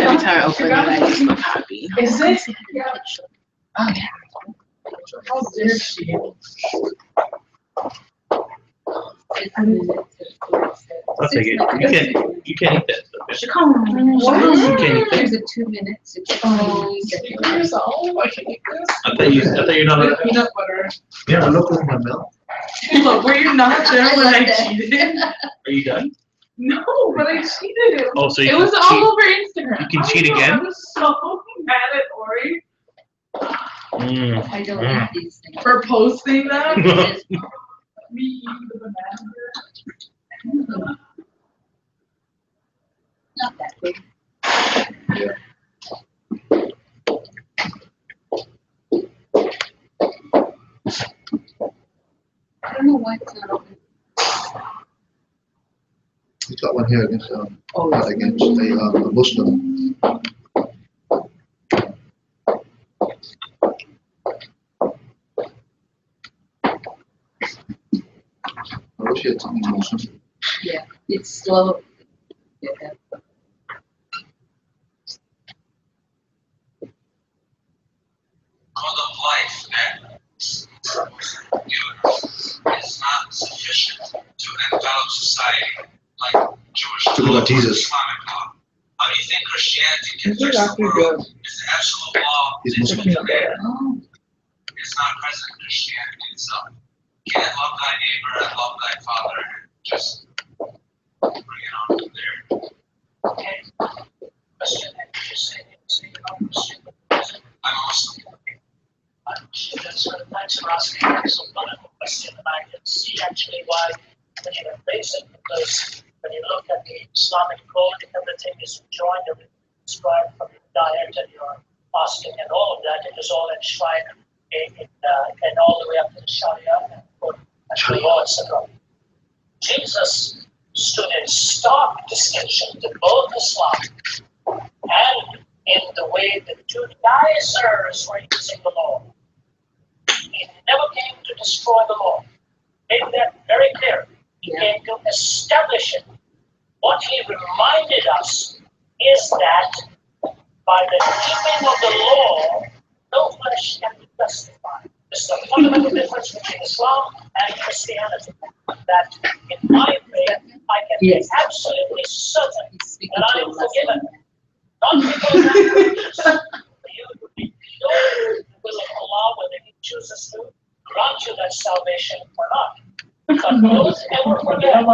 every time I open it, I just look happy. Is it? Yeah. How dare she? I'll take it. You can't eat that stuff. What? You can't eat that. There's a 2 minutes. Years old? I can eat this. I thought you're not. With peanut butter. Yeah, look over my milk. Look, were you not there I when love I that. cheated? Are you done? No, but I cheated. Oh, so you It can was cheat. all over Instagram. You can I cheat know, again? I was so mad at Ori I don't eat these things. for posting that. Me eating the banana. Not that big. I don't know why it's not open. He's got one here against Oh, a Muslim. I wish he had something Muslim. yeah, it's slow. Yeah. Code of life that is not sufficient to envelop society like Jewish Talk law or about Jesus. Islamic law. How do you think Christianity can Is it fix the actually world? good? Is the absolute law He's that's Muslim. there Oh, is not present in Christianity itself? You can't love thy neighbor and love thy father and just bring it on from there. Okay. Question that you just said, I'm a Muslim. Thanks for asking. It's a wonderful question, and I can see actually why when you embrace it, because when you look at the Islamic code, everything is enjoined, everything is prescribed from your diet and your fasting and all of that. It is all enshrined and all the way up to the Sharia and the law, etc. Jesus stood in stark distinction to both Islam and in the way the Judaizers were using the law. He never came to destroy the law. Made that very clear. He came to establish it. What he reminded us is that by the keeping of the law, no flesh can be justified. This is a fundamental difference between Islam and Christianity. That in my faith, I can be absolutely certain that I am forgiven. Not because I'm righteous. You would be pure will of Allah, whether He chooses to grant you that salvation or not. But don't ever forget that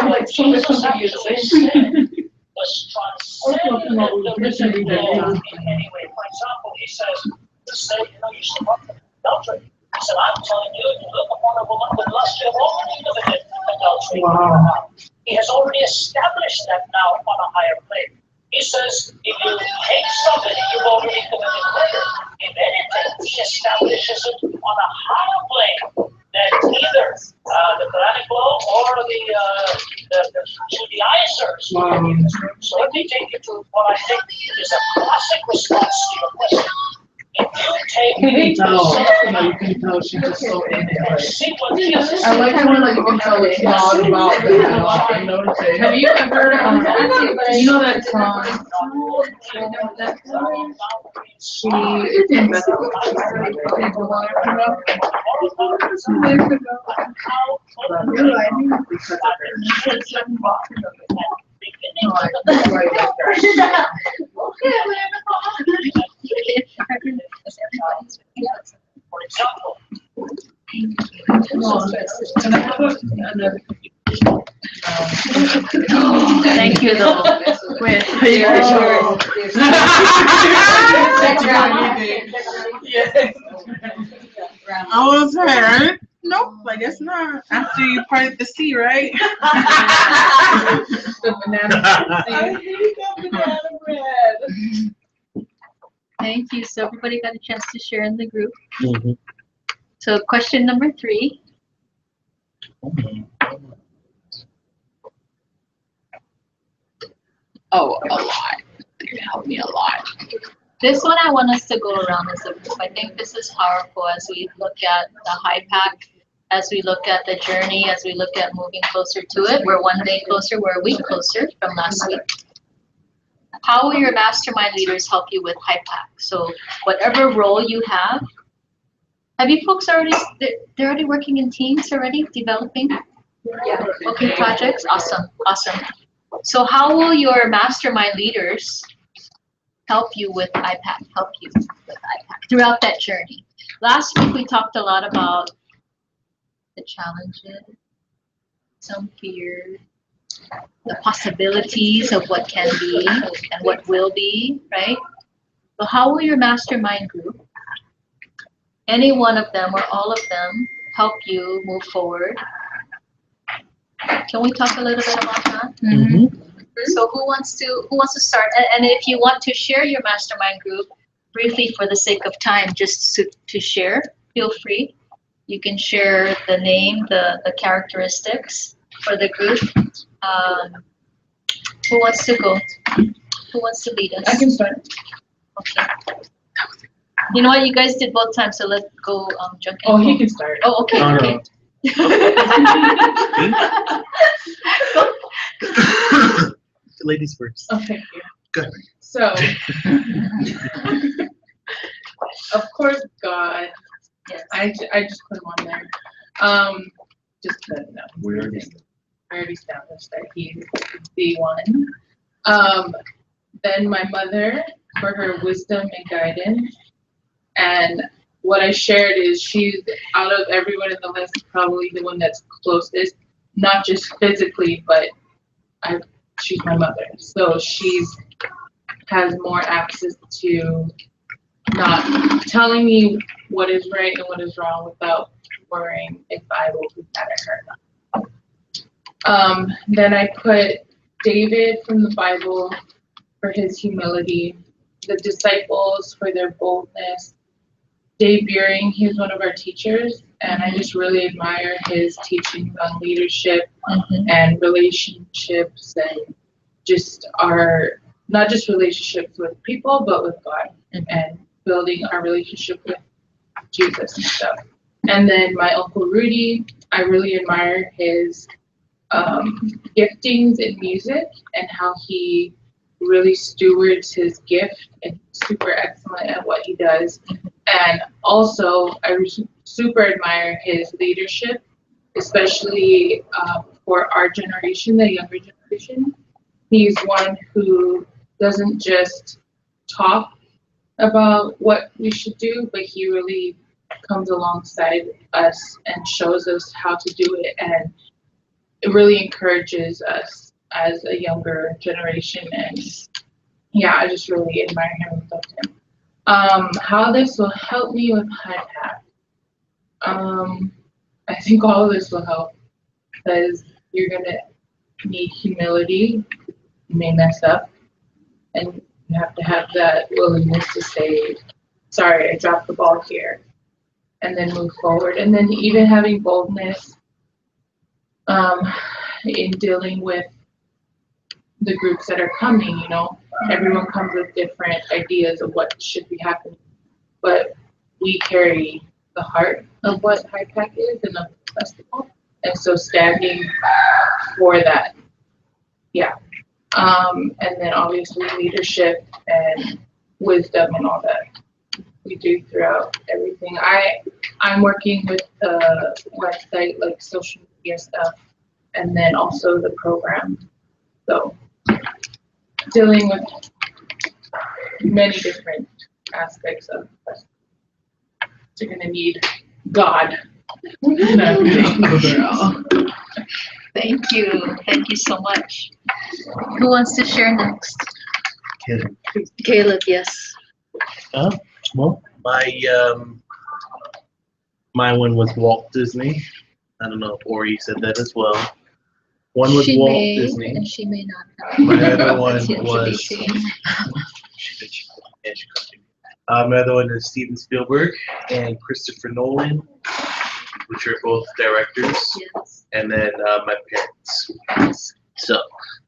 what Jesus actually said was transcended the written law in any way. For example, He says, you say, you should not commit adultery. He said, I'm telling you, to look upon a woman with lust, you have already committed adultery. Wow. He has already established that now on a higher plane. He says, if you hate somebody, you've already committed murder. If anything, he establishes it on a higher plane than either the Quranic law or the Judaizers. Wow. So let me take you to what I think is a classic response to your question. If you take You can tell she's just so in it. and see what Jesus I like how you can tell it's not about the Have you ever, you know that song? She is in Bethel. For example, Thank you, though. With I was hurt. Nope, I guess not. After you parted the sea, right? The banana. I hate that banana bread. Thank you. So everybody got a chance to share in the group. Mhm. So question number 3. Oh, a lot. It helped me a lot. This one I want us to go around as a group. I think this is powerful as we look at the high pack, as we look at the journey, as we look at moving closer to it. We're one day closer, we're a week closer from last week. How will your mastermind leaders help you with high pack? So whatever role you have you folks already, they're already working in teams already, developing? Yeah. Okay, projects, awesome, awesome. So how will your mastermind leaders help you with IPAC, throughout that journey? Last week we talked a lot about the challenges, some fear, the possibilities of what can be and what will be, right? So how will your mastermind group, any one of them or all of them, help you move forward? Can we talk a little bit about that? Mhm. So who wants to start? And if you want to share your mastermind group briefly for the sake of time, just to share, feel free. You can share the name, the characteristics for the group. Who wants to go? Who wants to lead us? I can start. Okay. You know what? You guys did both times, so let's go. Junkin. Oh, he can start. Oh, okay. No, Okay. Ladies first. Oh, thank you. Go ahead. So, of course, God. Yes. I just put him on there. Just because We already I already established that he's the one. Then my mother for her wisdom and guidance. And what I shared is she's, out of everyone in the list, probably the one that's closest, not just physically, but she's my mother. So she's has more access to not telling me what is right and what is wrong without worrying if I will be mad at her or not. Then I put David from the Bible for his humility, the disciples for their boldness. Dave Beering, he's one of our teachers, and I just really admire his teachings on leadership and relationships and just not just relationships with people, but with God and building our relationship with Jesus and stuff. And then my Uncle Rudy, I really admire his giftings in music and how he really stewards his gift and super excellent at what he does. And also, I super admire his leadership, especially for our generation, the younger generation. He's one who doesn't just talk about what we should do, but he really comes alongside us and shows us how to do it. And it really encourages us as a younger generation. And yeah, I just really admire him and love him. How this will help me with high pack. I think all of this will help because you're gonna need humility. You may mess up, and you have to have that willingness to say, sorry, I dropped the ball here, and then move forward. And then even having boldness in dealing with the groups that are coming, you know. Everyone comes with different ideas of what should be happening, but we carry the heart of what High Pack is and of the festival, and so standing for that, yeah. And then obviously leadership and wisdom and all that we do throughout everything. I'm working with the website, like social media stuff, and then also the program. So dealing with many different aspects of us. you're gonna need God and everything overall. Thank you. Thank you so much. Who wants to share next? Caleb. Caleb, yes. Well, my one was Walt Disney. I don't know if Ori said that as well. One was She Walt may, Disney. and she may not. My other one It's yet to be was. seen. My other one is Steven Spielberg and Christopher Nolan, which are both directors. Yes. And then my parents. So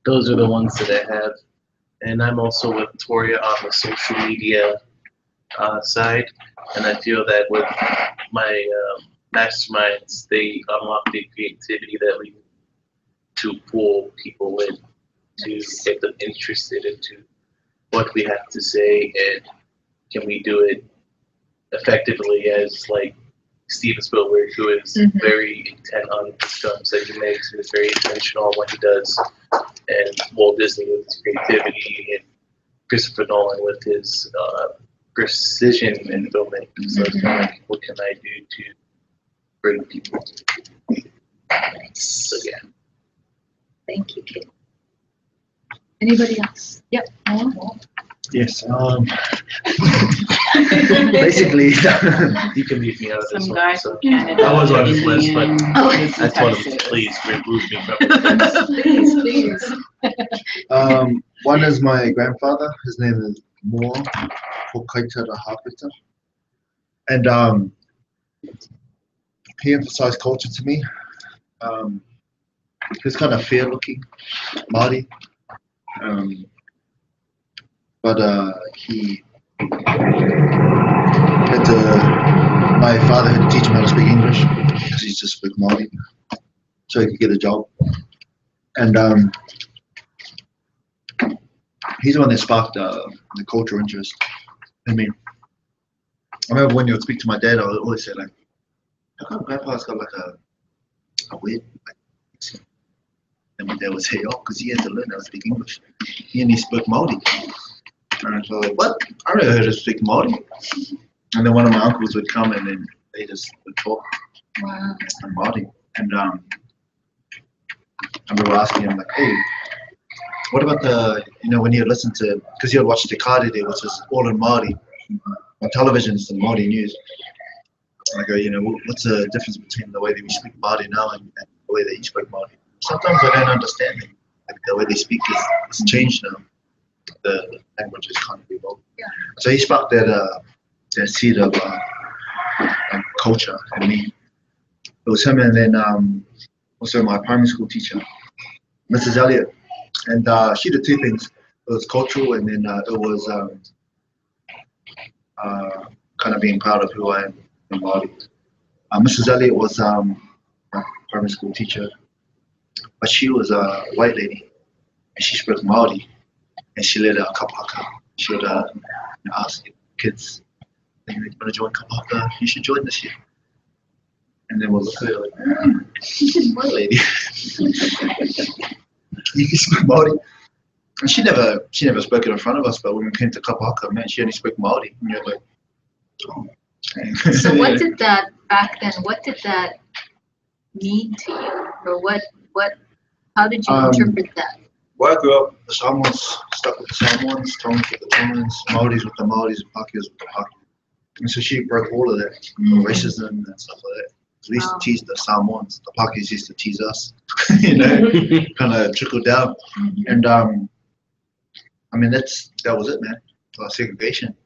those are the ones that I have. And I'm also with Toria on the social media side. And I feel that with my masterminds, they unlock the creativity that we need to pull people in, to get them interested into what we have to say, and can we do it effectively, as like Steven Spielberg, who is very intent on his films that he makes and is very intentional on what he does, and Walt Disney with his creativity, and Christopher Nolan with his precision in filmmaking. So it's kind of like, what can I do to bring people? So yeah. Thank you, Caleb. Anybody else? Yep. More? Yes. Basically, You can leave me out of this Some one. guy So. from Canada. I was on his list, but Oh, I told him, please remove me from it. please, please. one is my grandfather. His name is Moa Hokaita Hapita. And he emphasized culture to me. He was kind of fair looking, Māori. But he had to, my father had to teach him how to speak English because he just spoke Māori, so he could get a job. And he's the one that sparked the cultural interest in me. I remember when you would speak to my dad, I would always say like, how come Grandpa's got like a weird like accent? And my dad would say, oh, because he had to learn how to speak English. He only spoke Māori. And I was like, what? I never heard him speak Māori. And then one of my uncles would come and then they just would talk in Māori. And I remember asking him like, hey, what about the, when you listen to, because you would watch Te Kārere, which is all in Māori. On television, it's the Māori news. And I go, what's the difference between the way that we speak Māori now and the way that you spoke Māori? Sometimes I don't understand it. Like the way they speak is changed now. The language is kind of evolved. Yeah. So he sparked that seed of culture in me. It was him, and then also my primary school teacher, Mrs. Elliott. And she did two things. It was cultural, and then it was kind of being proud of who I am in Māori. Mrs. Elliott was my primary school teacher, but she was a white lady, and she spoke Māori, and she led a kapahaka. She would ask kids, you want to join kapahaka? You should join this year. And then we'll look at her like, she's a white lady. You can speak Māori. And she never spoke it in front of us, but when we came to kapahaka, man, she only spoke Māori. And you're like, oh. So what did that, back then, what did that mean to you? Or how did you interpret that? Well, I grew up, the Samoans, stuck with the Samoans, Tongans with the Tongans, Māoris with the Māoris, and Pākehās with the Pākehās. And so she broke all of that, racism and stuff like that. We used to tease the Samoans, the Pākehās used to tease us, kind of trickled down. And I mean, that was it, man. Segregation.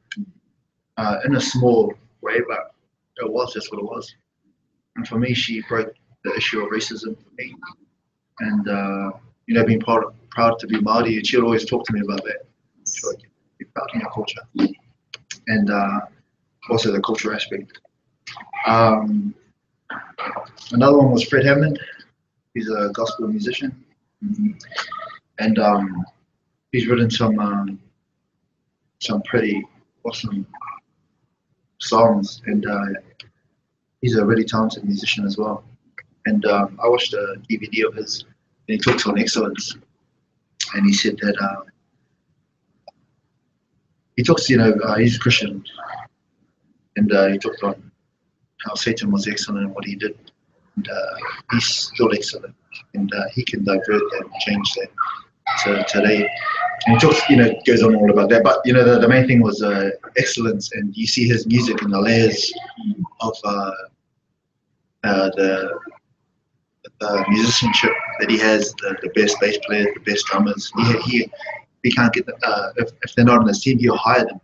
In a small way, but it was just what it was. And for me, she broke the issue of racism for me. And, being proud to be Māori, and she would always talk to me about that. She would be proud in your culture. And also the cultural aspect. Another one was Fred Hammond. He's a gospel musician. And he's written some pretty awesome songs, and he's a really talented musician as well. And I watched a DVD of his, and he talks on excellence, and he said that he talks, he's Christian, and he talked on how Satan was excellent in what he did, and he's still excellent, and he can divert that and change that. So today, and he talks, goes on all about that. But the main thing was excellence, and you see his music and the layers of the musicianship that he has. The best bass players, the best drummers. He can't get if they're not on his team, he'll hire them.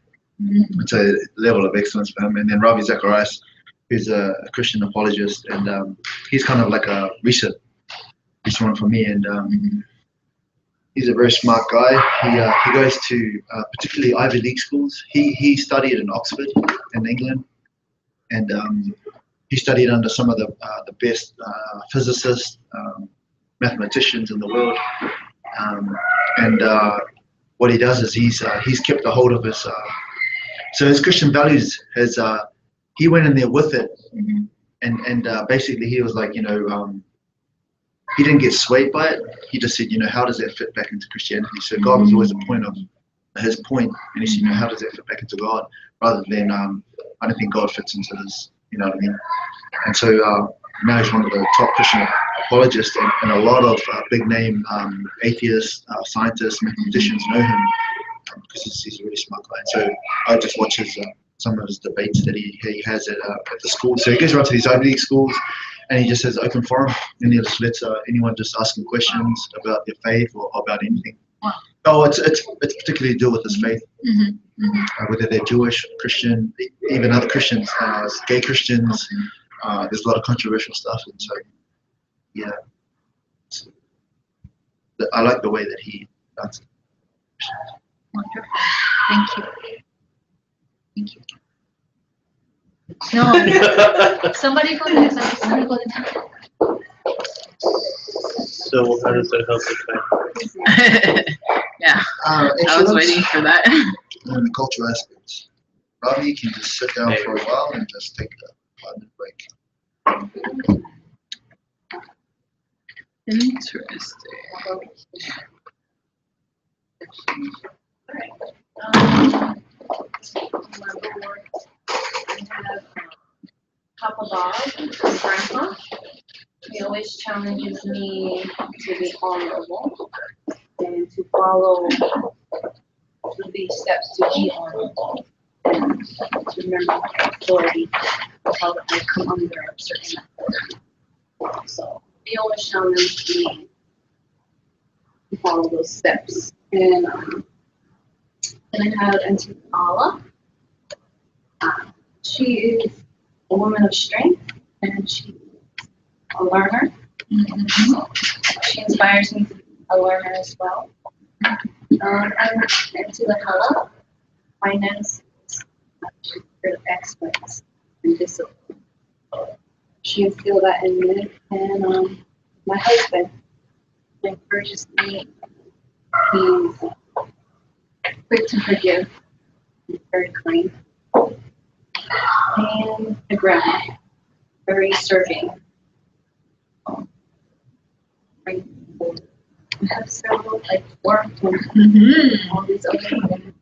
It's a level of excellence for him. And then Ravi Zacharias, who's a Christian apologist, and he's kind of like a recent one for me. And he's a very smart guy. He goes to particularly Ivy League schools. He studied in Oxford in England, and he studied under some of the best physicists, mathematicians in the world. And what he does is he's kept a hold of his his Christian values. He went in there with it, and basically he was like, he didn't get swayed by it. He just said, how does that fit back into Christianity? So God was always the point of his point, and he said, how does that fit back into God? Rather than, I don't think God fits into this, you know what I mean? And so now he's one of the top Christian apologists, and a lot of big name atheists, scientists, mathematicians know him because he's a really smart guy. And so I just watch some of his debates that he has at the school. So he goes around to these Ivy League schools, and he just has open forum, and he just lets anyone just ask him questions about their faith or about anything. Oh, it's particularly to do with his faith, whether they're Jewish, Christian, even other Christians, gay Christians. There's a lot of controversial stuff, and so I like the way that he does it. Wonderful. Thank you. Thank you. No, somebody go there. Somebody go there. So how does that help with that? Yeah, I was waiting for that. And the cultural aspects. Ravi can just sit down for a while and just take a 5-minute break. Interesting. Papa Bob and Grandpa. He always challenges me to be honorable and to follow these steps to be honorable and to remember my authority, how I come under a certain authority. So he always challenges me to follow those steps. And then I have Auntie Paula. She is a woman of strength, and she's a learner. So she inspires me to be a learner as well. And to the Hala, finance, she's good excellence and discipline. She instilled that in me. And my husband encourages me. He's quick to forgive. He's very kind. And the grandma, very serving. I have several work and all these other things.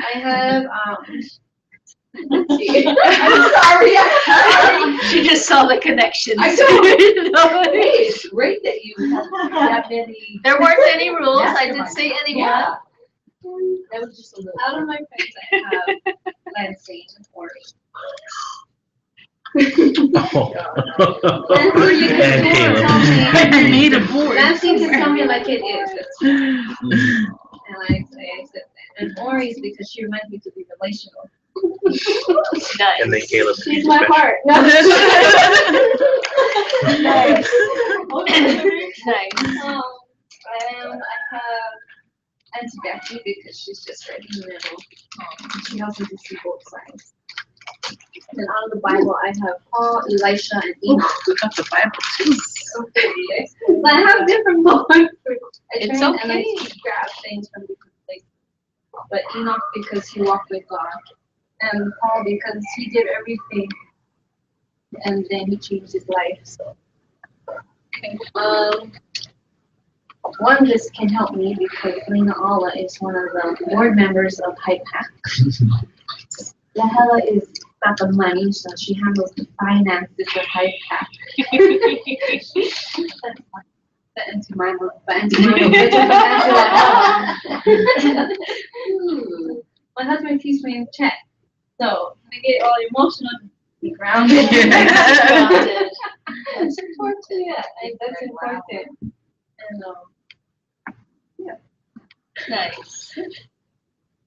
I have I'm sorry. She just saw the connections. I know. It's great that you have that many. There weren't any rules. I didn't say anyone. Yeah. That was just a little. Out of my friends, I have Lansing and Ori. Lansing can tell me like it is. And I accept that. And Ori's because she reminds me to be relational. Nice. And then Caleb. She's my heart. Nice. Nice. And I have Auntie Becky because she's just right in the middle. She helps me to see both sides. And out of the Bible, I have Paul, Elisha, and Enoch. We got the Bible too. I have different books. I It's train okay. and I grab things from different places. But Enoch because he walked with God. And Paul because he did everything. And then he changed his life. So, okay. one, this can help me because Lena Alla is one of the board members of HIPAC. Lahela is got the money, so she handles the finances of HIPAC. Into my book, but into my book, which doesn't answer that. My husband keeps me in check, so I get all emotional, be grounded. Grounded. That's important, yeah. That's important. And Nice.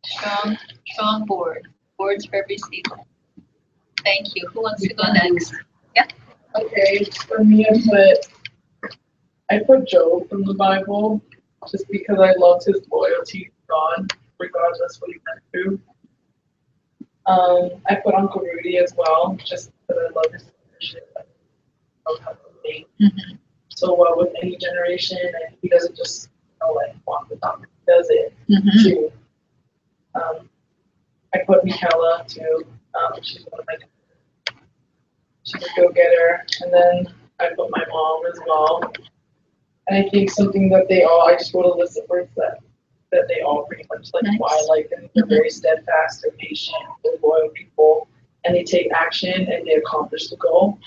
Strong board. Boards for every season. Thank you. Who wants to go next? Okay, for me, I put Job from the Bible just because I loved his loyalty to God, regardless what he went through. I put Uncle Rudy as well, just because I love his leadership. I love how he relate so well with any generation, and he doesn't just walk the talk. He does it too. I put Michaela too. She's one of my. She's a go-getter, and then I put my mom as well. And I think something that I just wrote a list of words that they all pretty much like why I like them. They're very steadfast, they're patient, they're loyal people, and they take action and they accomplish the goal.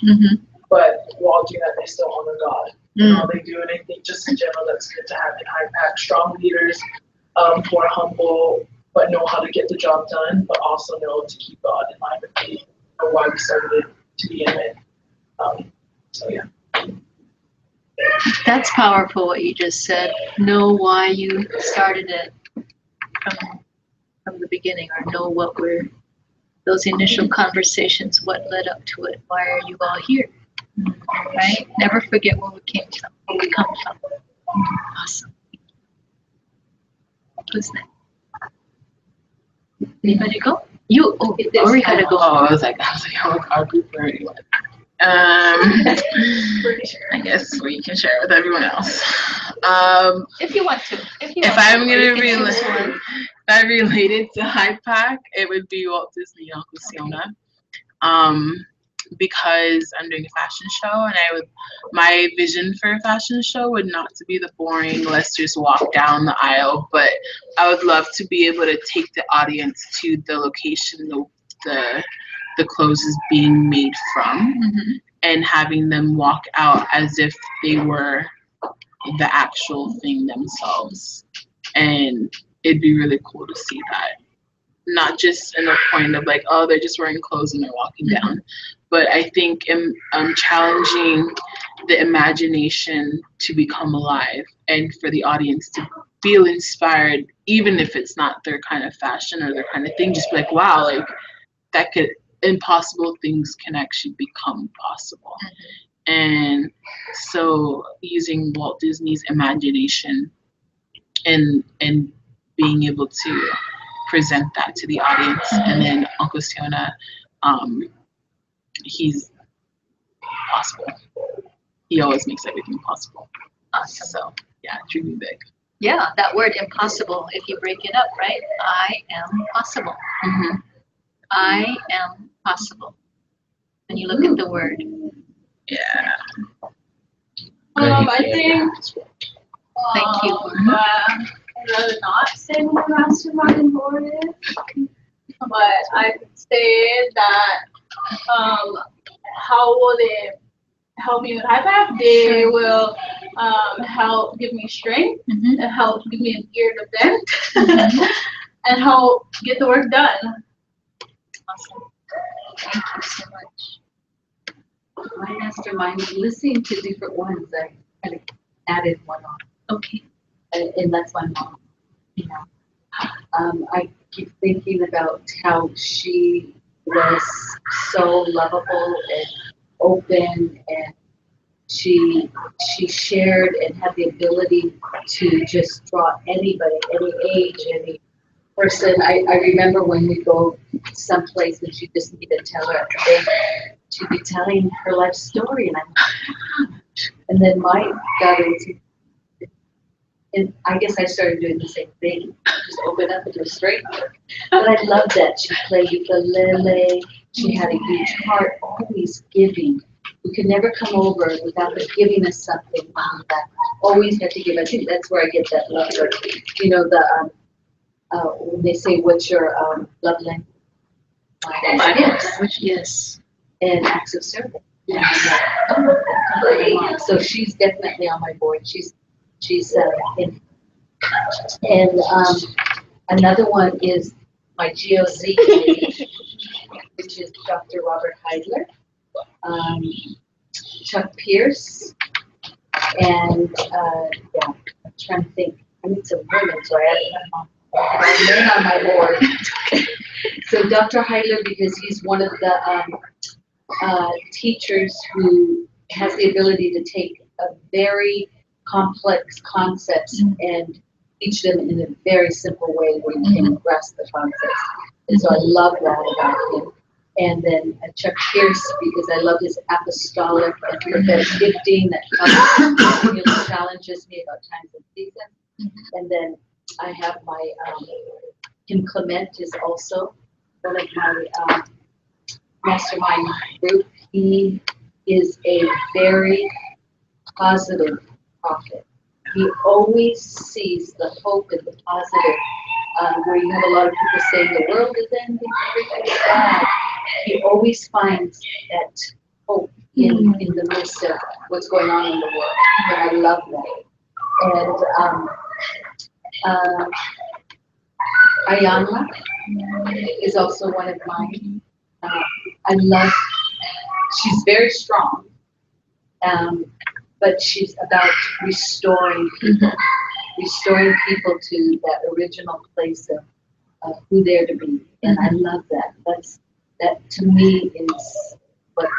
But while doing that, they still honor God in all they do. And I think just in general, that's good to have in HIPAC. Strong leaders who are humble, but know how to get the job done, but also know to keep God in mind with me, or why we started it to begin with. So yeah. That's powerful what you just said. Know why you started it from the beginning, or know what were those initial conversations, what led up to it, why are you all here? Right? Never forget where we came from, where we come from. Awesome. Who's next? Anybody go? You, Ori had to go. I was like, I'll group for anyone. I guess we can share with everyone else. If you want to. If I related to HIPAC, it would be Walt Disney Uncle Siona. Because I'm doing a fashion show, and my vision for a fashion show would not to be the boring, let's just walk down the aisle, but I would love to be able to take the audience to the location the clothes is being made from, and having them walk out as if they were the actual thing themselves. And it'd be really cool to see that. Not just in the point of like, oh, they're just wearing clothes and they're walking down. But I think I'm challenging the imagination to become alive, and for the audience to feel inspired, even if it's not their kind of fashion or their kind of thing. Just be like, wow, like that could, impossible things can actually become possible. And so using Walt Disney's imagination and being able to present that to the audience, and then Uncle Siona, he's possible. He always makes everything possible. Awesome. So yeah, dreaming big. Yeah, that word impossible, if you break it up, right? I am possible. I am possible. When you look at the word. Yeah. I think. Thank you. I'd rather not say what mastermind board is, but I could say that how will they help me with HIPAC? They will help give me strength and help give me an ear to bend and help get the work done. Awesome. Thank you so much. My mastermind, listening to different ones, I kind of added one on. Okay. And that's my mom. You know, I keep thinking about how she was so lovable and open, and she shared and had the ability to just draw anybody, any age, any person. I remember when we go someplace and she just needed to tell her, she'd be telling her life story, and then Mike got into. And I guess I started doing the same thing, just open up and do a straight work. But I loved that. She played ukulele. She had a huge heart, always giving, we could never come over without them giving us something that always had to give. I think that's where I get that love. You know, the when they say, "What's your love language?" Yes. And acts of service. So she's definitely on my board. She's in. And another one is my GOZ committee, which is Dr. Robert Heidler, Chuck Pierce, and yeah, I'm trying to think. I need some women, so I have men on my board. So Dr. Heidler, because he's one of the teachers who has the ability to take a very complex concepts and teach them in a very simple way where you can grasp the concepts. And so I love that about him. And then Chuck Pierce, because I love his apostolic and prophetic gifting that comes, challenges me about times and seasons. And then I have my Kim Clement is also one of my mastermind group. He is a very positive prophet. He always sees the hope and the positive, where you have a lot of people saying the world is ending, everything is bad. He always finds that hope in the midst of what's going on in the world. And I love that. And Ayanna is also one of mine. I love, she's very strong, but she's about restoring people to that original place of who they're to be. And I love that. That to me is what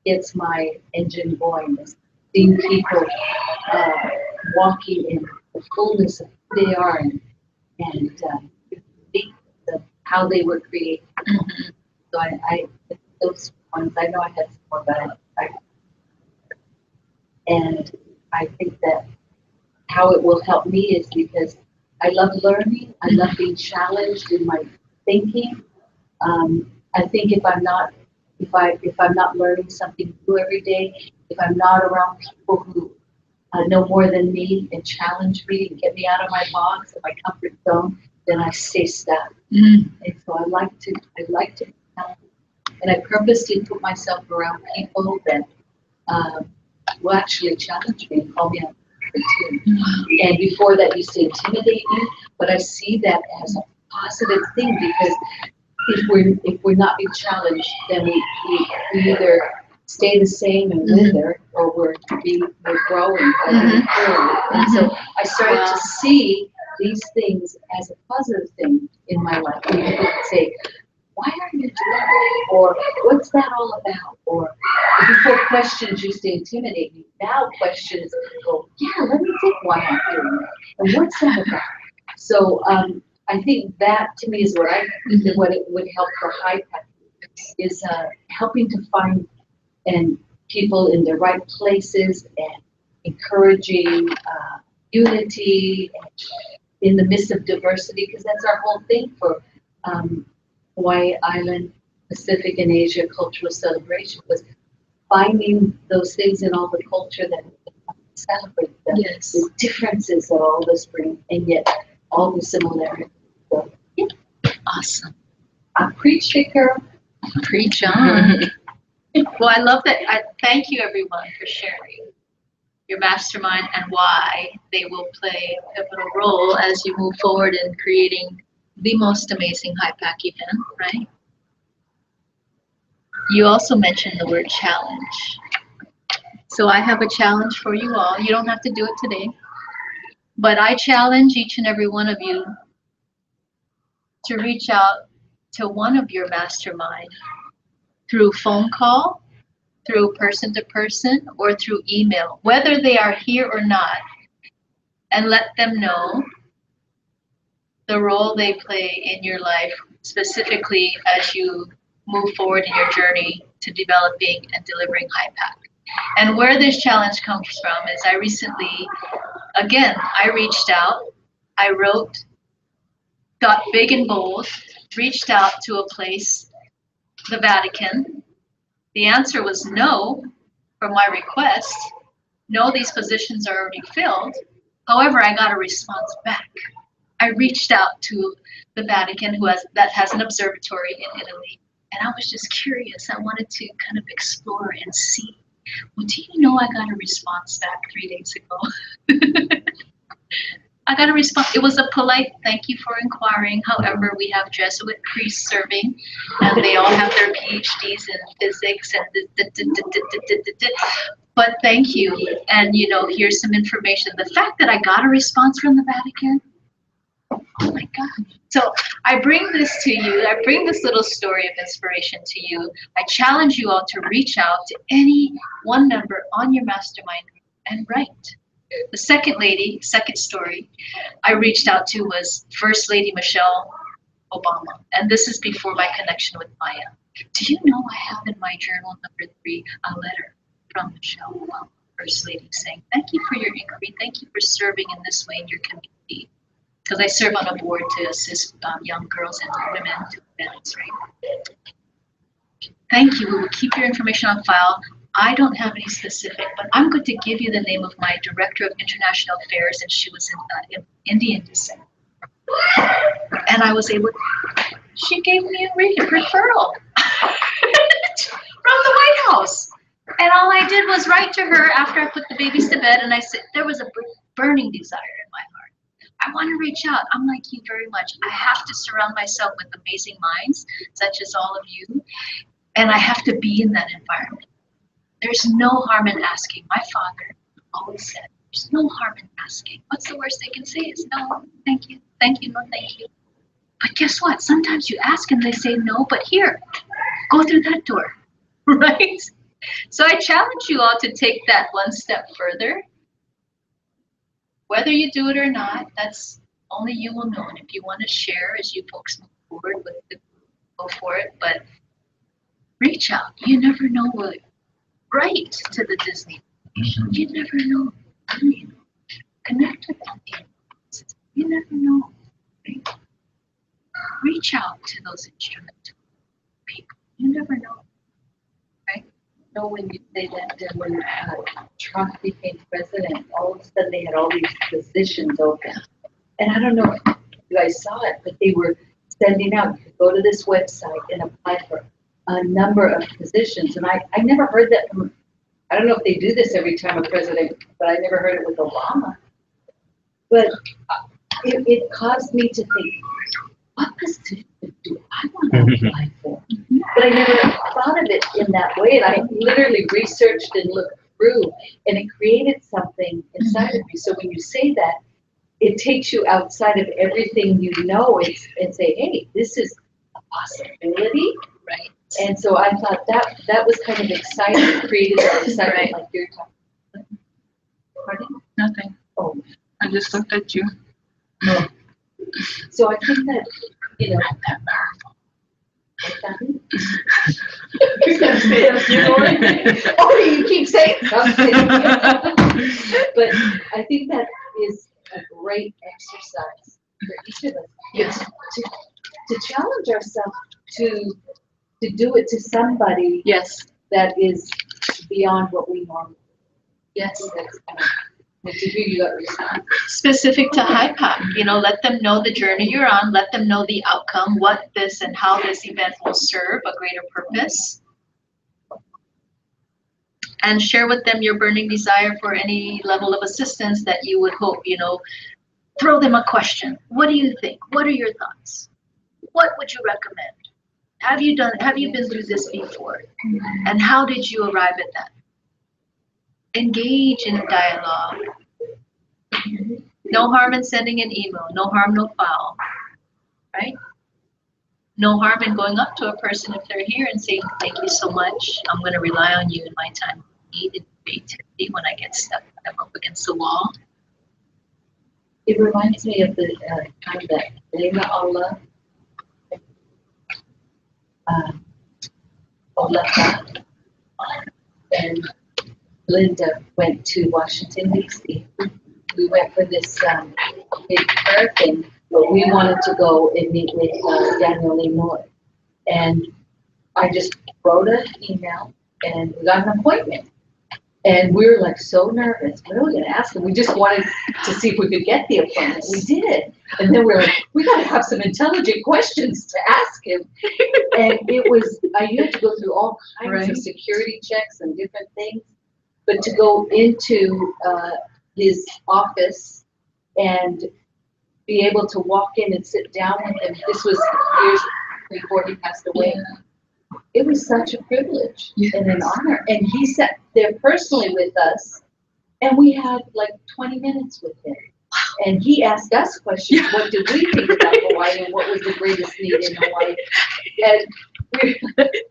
gets my engine going, is seeing people walking in the fullness of who they are and how they were created. So I those ones, I know I had some more, but and I think that how it will help me is because I love learning. I love being challenged in my thinking. I think if I'm not learning something new every day, if I'm not around people who know more than me and challenge me and get me out of my box and my comfort zone, then I stay stuck. And so I like to and I purposely put myself around people that will actually challenge me and call me out too. And before that used to intimidate me, but I see that as a positive thing, because if we're not being challenged, then we either stay the same and wither, or we're growing. And so I started to see these things as a positive thing in my life. And people would say, "Why are you doing that?" Or "What's that all about?" Or before questions used to intimidate me, now questions go, "Yeah, let me think why I'm doing that. And what's that about?" So I think that to me is what it would help for HiPAC, is helping to find and people in the right places and encouraging unity and in the midst of diversity, because that's our whole thing for Hawaii Island, Pacific and Asia Cultural Celebration, was finding those things in all the culture that we celebrate, the differences that all of us bring, and yet all the similarities. So, yeah. Awesome. I preach it, girl. Preach on. Well, I love that. I thank you, everyone, for sharing your mastermind and why they will play a pivotal role as you move forward in creating the most amazing HiPAC event, right? You also mentioned the word challenge. So I have a challenge for you all. You don't have to do it today, but I challenge each and every one of you to reach out to one of your mastermind through phone call, through person to person, or through email, whether they are here or not, and let them know the role they play in your life, specifically as you move forward in your journey to developing and delivering HiPAC. And where this challenge comes from is I recently, again, I reached out, I wrote, got big and bold, reached out to a place, the Vatican, The answer was no for my request. No, these positions are already filled. However, I got a response back. I reached out to the Vatican, that has an observatory in Italy, and I was just curious. I wanted to kind of explore and see. Well, do you know I got a response back 3 days ago? I got a response. It was a polite thank you for inquiring. However, we have Jesuit priests serving, and they all have their PhDs in physics and but thank you. And here's some information. The fact that I got a response from the Vatican, oh my God. So I bring this to you. I bring this little story of inspiration to you. I challenge you all to reach out to any one member on your mastermind group and write. The second story I reached out to was First Lady Michelle Obama. And this is before my connection with Maya. Do you know I have in my journal number 3 a letter from Michelle Obama, First Lady, saying, thank you for your inquiry. Thank you for serving in this way in your community. Because I serve on a board to assist young girls and women to advance, right? Thank you. We will keep your information on file. I don't have any specific, but I'm going to give you the name of my Director of International Affairs, and she was in Indian descent. And I was able, she gave me a referral from the White House. And all I did was write to her after I put the babies to bed, and I said, there was a burning desire in my heart. I want to reach out. I'm like you very much. I have to surround myself with amazing minds, such as all of you, and I have to be in that environment. There's no harm in asking. My father always said, there's no harm in asking. What's the worst they can say is no, thank you, no, thank you. But guess what? Sometimes you ask and they say no, but here, go through that door, right? So I challenge you all to take that one step further. Whether you do it or not, that's only you will know. And if you want to share as you folks move forward with it, go for it. But reach out. You never know what. Write to the Disney. You never know. Connect with them. You never know. Right? Reach out to those instrumental people. You never know. Right? No, when you say that, when Trump became president, all of a sudden they had all these positions open. And I don't know if you guys saw it, but they were sending out, you could go to this website and apply for a number of positions. And I never heard that from, I don't know if they do this every time a president, but I never heard it with Obama. But it caused me to think, what position do I want to apply for? But I never thought of it in that way. And I literally researched and looked through, and it created something inside of me. So when you say that, it takes you outside of everything you know and say, hey, this is a possibility. Right. And so I thought that was kind of exciting, created that excitement like you're talking. Pardon? Nothing. Oh. I just looked at you. No. So I think that, Not that powerful. oh, you keep saying something. But I think that is a great exercise for each of us. Yes. To challenge ourselves to do it to somebody Yes. that is beyond what we normally. Yes. To hear you got response. Specific to HiPAC, let them know the journey you're on, let them know the outcome, what this and how this event will serve a greater purpose. And share with them your burning desire for any level of assistance that you would hope, throw them a question. What do you think? What are your thoughts? What would you recommend? Have you been through this before? And how did you arrive at that? Engage in a dialogue. No harm in sending an email. No harm, no foul. Right? No harm in going up to a person if they're here and saying, thank you so much. I'm going to rely on you in my time of need and creativity when I get stuck, I'm up against the wall. It reminds me of the time that Leila Allah and Linda went to Washington, D.C. We went for this big prayer thing, but we wanted to go and meet with Daniel Lee Moore. And I just wrote an email and we got an appointment. And we were like so nervous. What are we gonna ask him? We just wanted to see if we could get the appointment. We did. And then we were like, we gotta have some intelligent questions to ask him. And it was, you had to go through all kinds of security checks and different things. But to go into his office and be able to walk in and sit down with him, this was years before he passed away. It was such a privilege and an honor. And he sat there personally with us, and we had like 20 minutes with him. And he asked us questions. What did we think about Hawaii, and what was the greatest need in Hawaii? And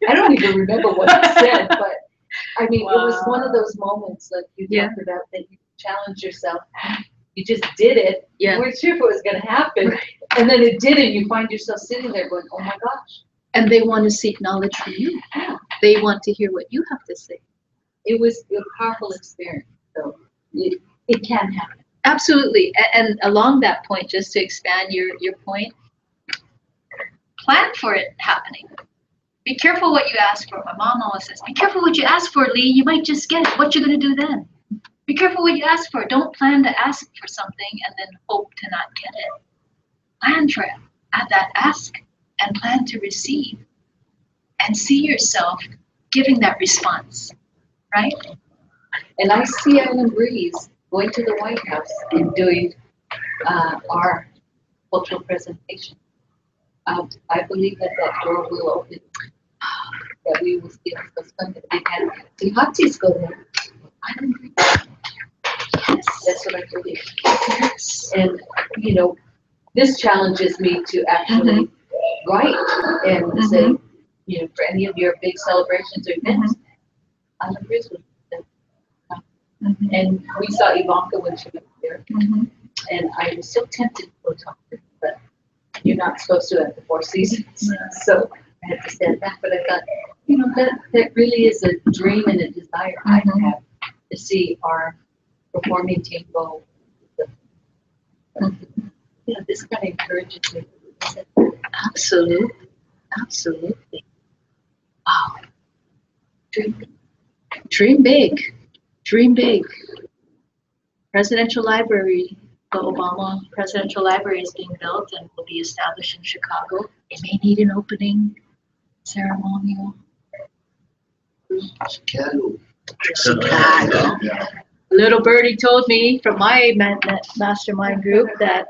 I don't even remember what he said, but I mean, it was one of those moments like you talked about that you challenge yourself. You just did it. You weren't sure if it was going to happen. And then it did, and you find yourself sitting there going, oh my gosh. And they want to seek knowledge from you. They want to hear what you have to say. It was a powerful experience. So it can happen. Absolutely. And along that point, just to expand your point, plan for it happening. Be careful what you ask for. My mom always says, be careful what you ask for, Lee. You might just get it. What you going to do then? Be careful what you ask for. Don't plan to ask for something and then hope to not get it. Plan for it at that ask and plan to receive. And see yourself giving that response, right? And I see Ellen Breeze going to the White House and doing our cultural presentation. I believe that door will open, that we will see ourselves come to the Tehatis go there. Ellen Breeze. Yes, that's what I believe. Yes. And, you know, this challenges me to actually write and say, you know, for any of your big celebrations or events, Ellen Breeze was there. And we saw Ivanka when she was there. And I was so tempted to go talk to her, but you're not supposed to at the Four Seasons. So I had to stand back. But I thought, you know, that really is a dream and a desire I have to see our performing team go. You know, this kind of encourages me. Absolutely. Absolutely. Wow. Dream big. Dream big. Dream big. Presidential Library, the Obama Presidential Library is being built and will be established in Chicago. It may need an opening ceremonial. Chicago. Chicago. Little birdie told me from my mastermind group that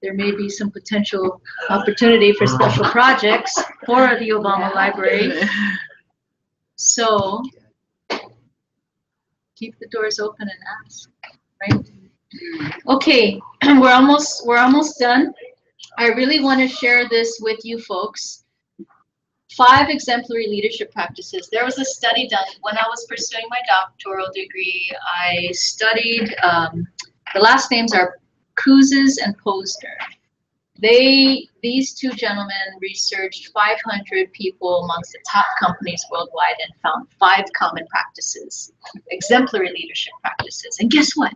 there may be some potential opportunity for special projects for the Obama Library. So keep the doors open and ask, right? Okay, we're almost done. I really want to share this with you folks. 5 exemplary leadership practices. There was a study done when I was pursuing my doctoral degree. I studied, the last names are Kouzes and Posner. These 2 gentlemen researched 500 people amongst the top companies worldwide and found 5 common practices, exemplary leadership practices. And guess what?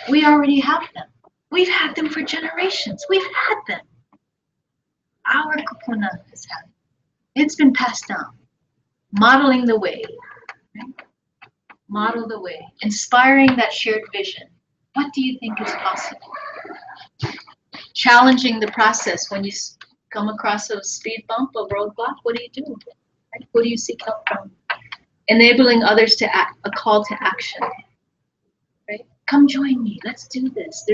We already have them. We've had them for generations. We've had them. Our kupuna has had it. It's been passed down. Modeling the way. Right? Model the way. Inspiring that shared vision. What do you think is possible? Challenging the process. When you come across a speed bump, a roadblock, what do you do? Right? What do you seek help from? Enabling others to act, a call to action. Right? Come join me. Let's do this.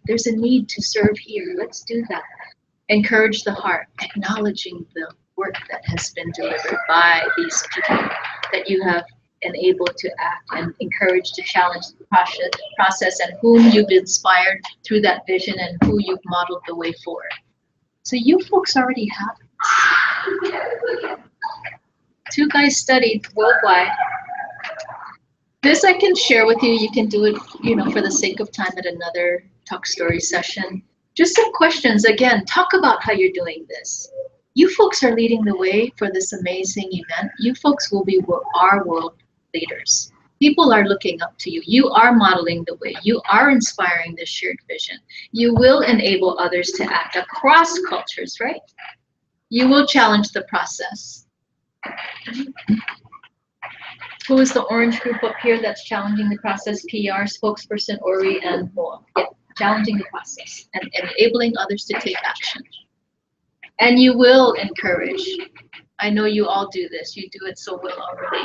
There's a need to serve here. Let's do that. Encourage the heart. Acknowledging the work that has been delivered by these people that you have enabled to act and encouraged to challenge the process and whom you've inspired through that vision and who you've modeled the way for. So you folks already have it. 2 guys studied worldwide. This I can share with you. You can do it, you know, for the sake of time at another Talk Story session. Just some questions. Again, talk about how you're doing this. You folks are leading the way for this amazing event. You folks will be our world leaders. People are looking up to you. You are modeling the way. You are inspiring this shared vision. You will enable others to act across cultures, right? You will challenge the process. Who is the orange group up here that's challenging the process? PR, spokesperson, Ori, and Moa. Yeah, challenging the process and enabling others to take action. And you will encourage. I know you all do this. You do it so well already.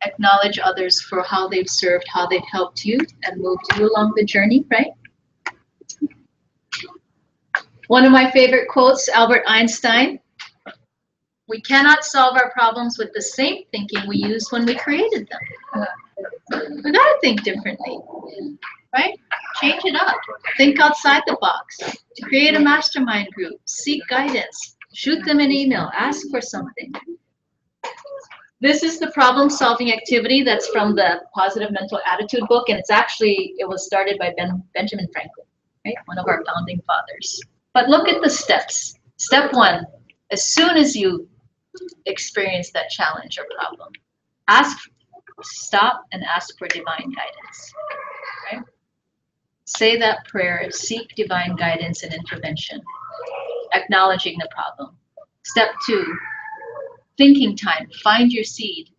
Acknowledge others for how they've served, how they've helped you, and moved you along the journey, right? One of my favorite quotes, Albert Einstein. We cannot solve our problems with the same thinking we used when we created them. We gotta think differently, right? Change it up. Think outside the box. Create a mastermind group. Seek guidance. Shoot them an email. Ask for something. This is the problem-solving activity that's from the Positive Mental Attitude book, and it was started by Benjamin Franklin, right? One of our founding fathers. But look at the steps. Step 1, as soon as you experience that challenge or problem, stop and ask for divine guidance, right? Say that prayer, seek divine guidance and intervention, acknowledging the problem. Step 2, thinking time, find your seed.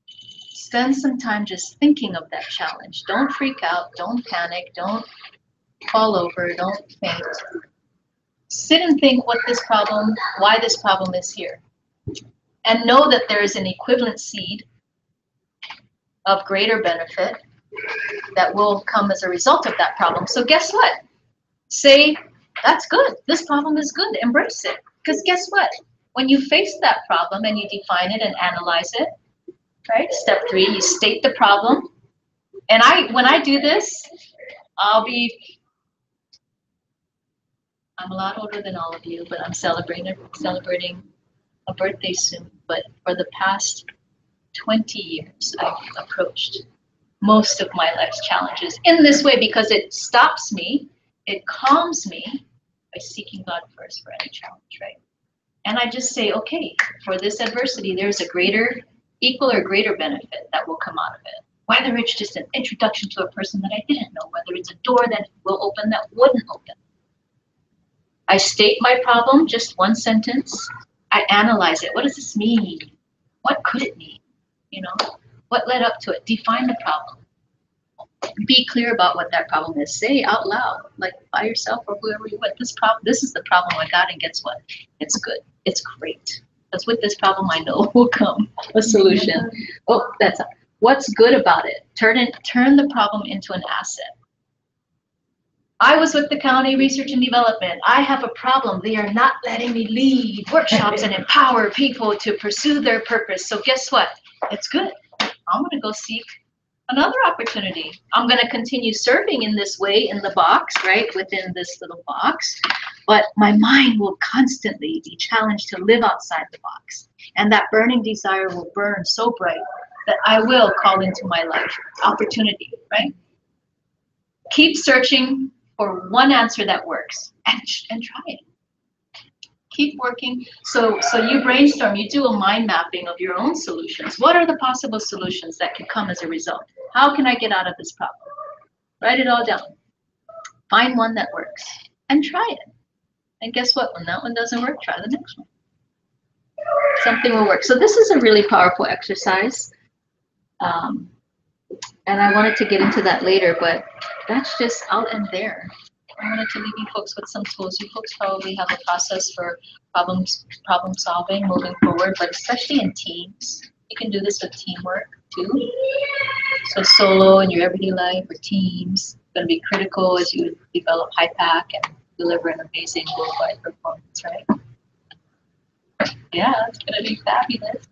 Spend some time just thinking of that challenge. Don't freak out, don't panic, don't fall over, don't faint. Sit and think why this problem is here. And know that there is an equivalent seed of greater benefit that will come as a result of that problem. So guess what? Say, that's good. This problem is good. Embrace it. Because guess what? When you face that problem and you define it and analyze it, right? Step 3, you state the problem. And when I do this, I'm a lot older than all of you, but I'm celebrating a birthday soon. But for the past 20 years, I've approached most of my life's challenges in this way because it stops me, it calms me by seeking God first for any challenge, right? And I just say, okay, for this adversity, there's a equal or greater benefit that will come out of it. Whether it's just an introduction to a person that I didn't know, whether it's a door that will open that wouldn't open. I state my problem, just one sentence. I analyze it. What does this mean? What could it mean? You know, what led up to it? Define the problem. Be clear about what that problem is. Say out loud, like by yourself or whoever you want. This is the problem I got, and guess what? It's good. It's great. Because with this problem, I know will come a solution. Oh, what's good about it? Turn the problem into an asset. I was with the county research and development. I have a problem. They are not letting me lead workshops and empower people to pursue their purpose. So guess what? It's good. I'm going to go seek another opportunity. I'm going to continue serving in this way in the box, right? Within this little box. But my mind will constantly be challenged to live outside the box. And that burning desire will burn so bright that I will call into my life opportunity, right? Keep searching for one answer that works and try it. Keep working. So you brainstorm, you do a mind mapping of your own solutions. What are the possible solutions that could come as a result? How can I get out of this problem? Write it all down. Find one that works and try it. And guess what? When that one doesn't work, try the next one. Something will work. So this is a really powerful exercise. And I wanted to get into that later, but that's just, I'll end there. I wanted to leave you folks with some tools. You folks probably have a process for problem solving moving forward, but especially in teams. You can do this with teamwork too. So solo in your everyday life or teams, it's going to be critical as you develop HiPAC and deliver an amazing worldwide performance, right? Yeah, it's going to be fabulous.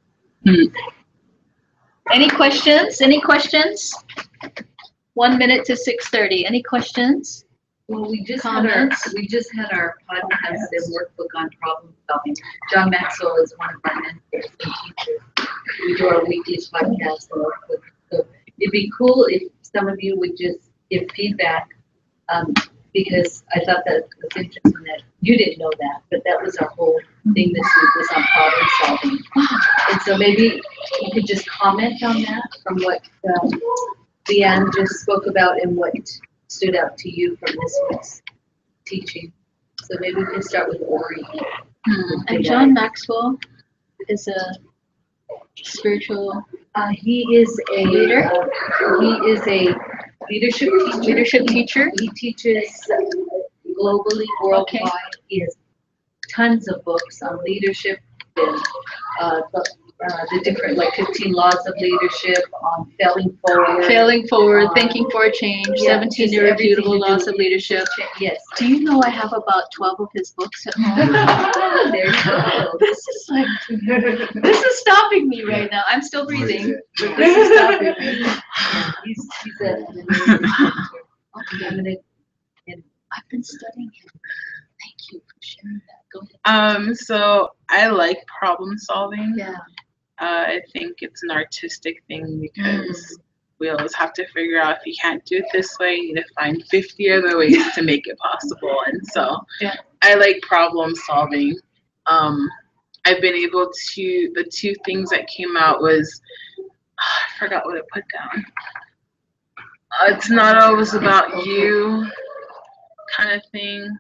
Any questions? Any questions? 1 minute to 6:30. Any questions? Well, we just Comments? had our podcast and workbook on problem solving. John Maxwell is one of our mentors and teachers. We do our weekly podcast and workbook. So it'd be cool if some of you would just give feedback, because I thought that was interesting that you didn't know that, but that was our whole thing this week was on problem solving. And so maybe you could just comment on that from what Leanne just spoke about and what stood out to you from this week's teaching. So maybe we can start with Ori. And John Maxwell is a spiritual He is a Leader? he is a leadership teacher. He teaches globally, worldwide. He has tons of books on leadership and the different, like 15 laws of leadership, on failing forward. Thinking for a change, Yeah, 17 just irrefutable everything to laws do of leadership. Yes. Do you know I have about 12 of his books at home? There you go. This is like, this is stopping me right now. I'm still breathing, but this is stopping me. Yeah, he's an amazing teacher. I'm gonna I've been studying him. Thank you for sharing that. Go ahead. So I like problem solving. Yeah. I think it's an artistic thing because we always have to figure out if you can't do it this way, you need to find 50 other ways to make it possible. And so I like problem solving. I've been able to, the two things that came out was, I forgot what I put down. It's not always about you kind of thing.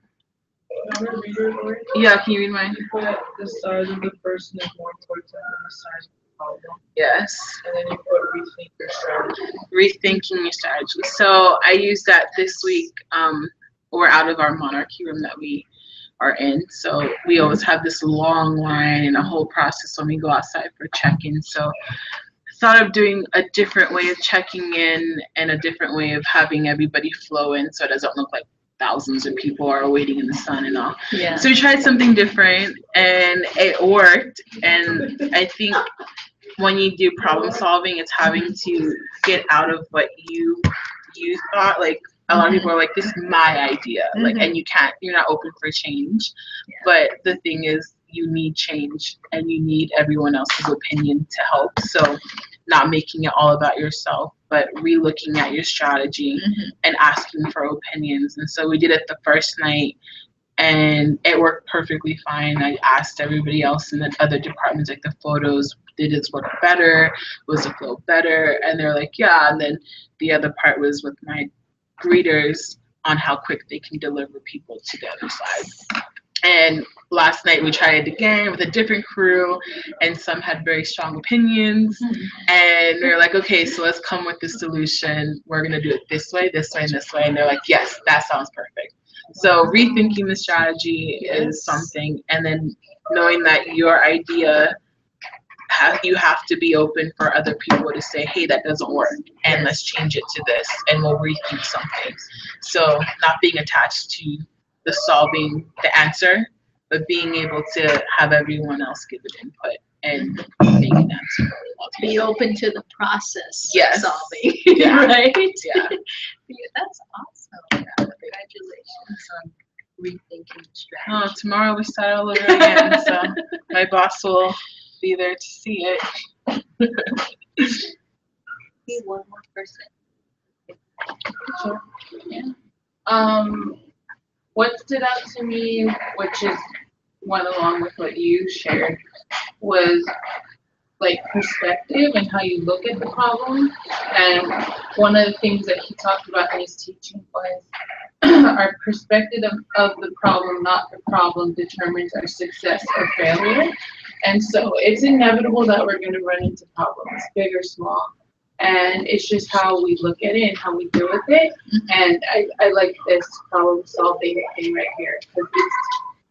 Can I read your word? Yeah, can you read mine? You put the size of the person is more important than the size of the problem. Yes. And then you put rethink your strategy. Rethinking your strategy. So I used that this week. We're out of our monarchy room that we are in. So we always have this long line and a whole process when we go outside for check-in. So I thought of doing a different way of checking in and a different way of having everybody flow in so it doesn't look like thousands of people are waiting in the sun and all. Yeah. So we tried something different and it worked. And I think when you do problem solving, it's having to get out of what you thought. Like a lot of people are like, this is my idea. Like, and you're not open for change. Yeah. But the thing is, you need change and you need everyone else's opinion to help. So not making it all about yourself, but re-looking at your strategy and asking for opinions. And so we did it the first night and it worked perfectly fine. I asked everybody else in the other departments, like the photos, did this work better? Was the flow better? And they're like, yeah. And then the other part was with my greeters on how quick they can deliver people to the other side. And last night we tried it again with a different crew, and some had very strong opinions. And they're like, okay, so let's come with the solution. We're gonna do it this way, this way, and this way. And they're like, yes, that sounds perfect. So rethinking the strategy is something, and then knowing that your idea, you have to be open for other people to say, hey, that doesn't work, and let's change it to this, and we'll rethink something. So not being attached to the solving the answer, but being able to have everyone else give it input and make an answer. Be open to the process Yes. of solving, Yeah. right? Yeah. That's awesome. Congratulations on rethinking the strategy. Oh, tomorrow we start all over again, so my boss will be there to see it. Be one more person. Sure. Yeah. What stood out to me, which is went along with what you shared, was like perspective and how you look at the problem. And one of the things that he talked about in his teaching was our perspective of the problem, not the problem, determines our success or failure. And so it's inevitable that we're going to run into problems, big or small. And it's just how we look at it and how we deal with it. And I like this problem solving thing right here, because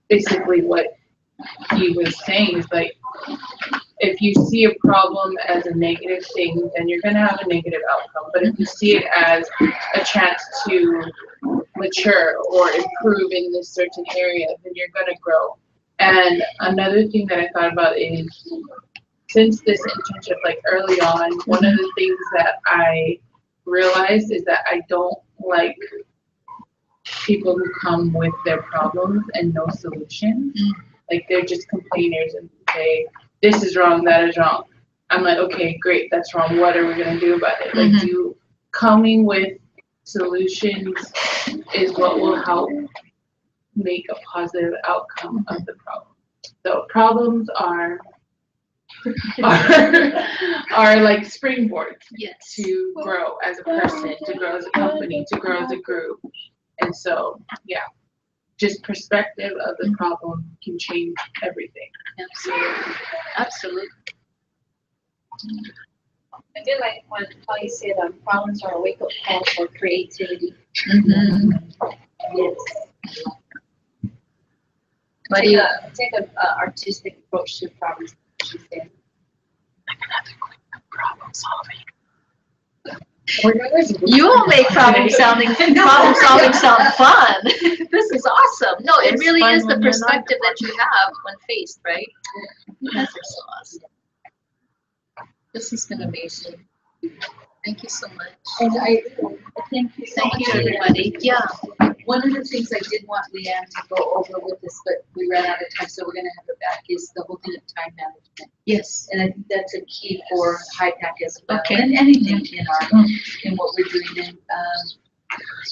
it's basically what he was saying is like, if you see a problem as a negative thing, then you're going to have a negative outcome. But if you see it as a chance to mature or improve in this certain area, then you're going to grow. And another thing that I thought about is, since this internship, like early on, one of the things that I realized is that I don't like people who come with their problems and no solutions. Like they're just complainers and say, this is wrong, that is wrong. I'm like, okay, great, that's wrong. What are we gonna do about it? Like coming with solutions is what will help make a positive outcome of the problem. So problems are like springboards to grow as a person, to grow as a company, to grow as a group. And so, yeah, just perspective of the problem can change everything. Absolutely. Absolutely. I did like how you said problems are a wake up call for creativity. Yes. Take a artistic approach to problems. She said. Problem solving. You will make problem solving sound fun. This is awesome. No, it It's really fun is the when you're not perspective that you have when faced, right? You guys are so awesome. This has been amazing. Thank you so much. And I thank you so Thank much. you, everybody. Yeah. One of the things I did want Leanne to go over with us, but we ran out of time, so we're gonna have it back, is the whole thing of time management. Yes. And I think that's a key for HIPAC as well, Okay. and anything in what we're doing.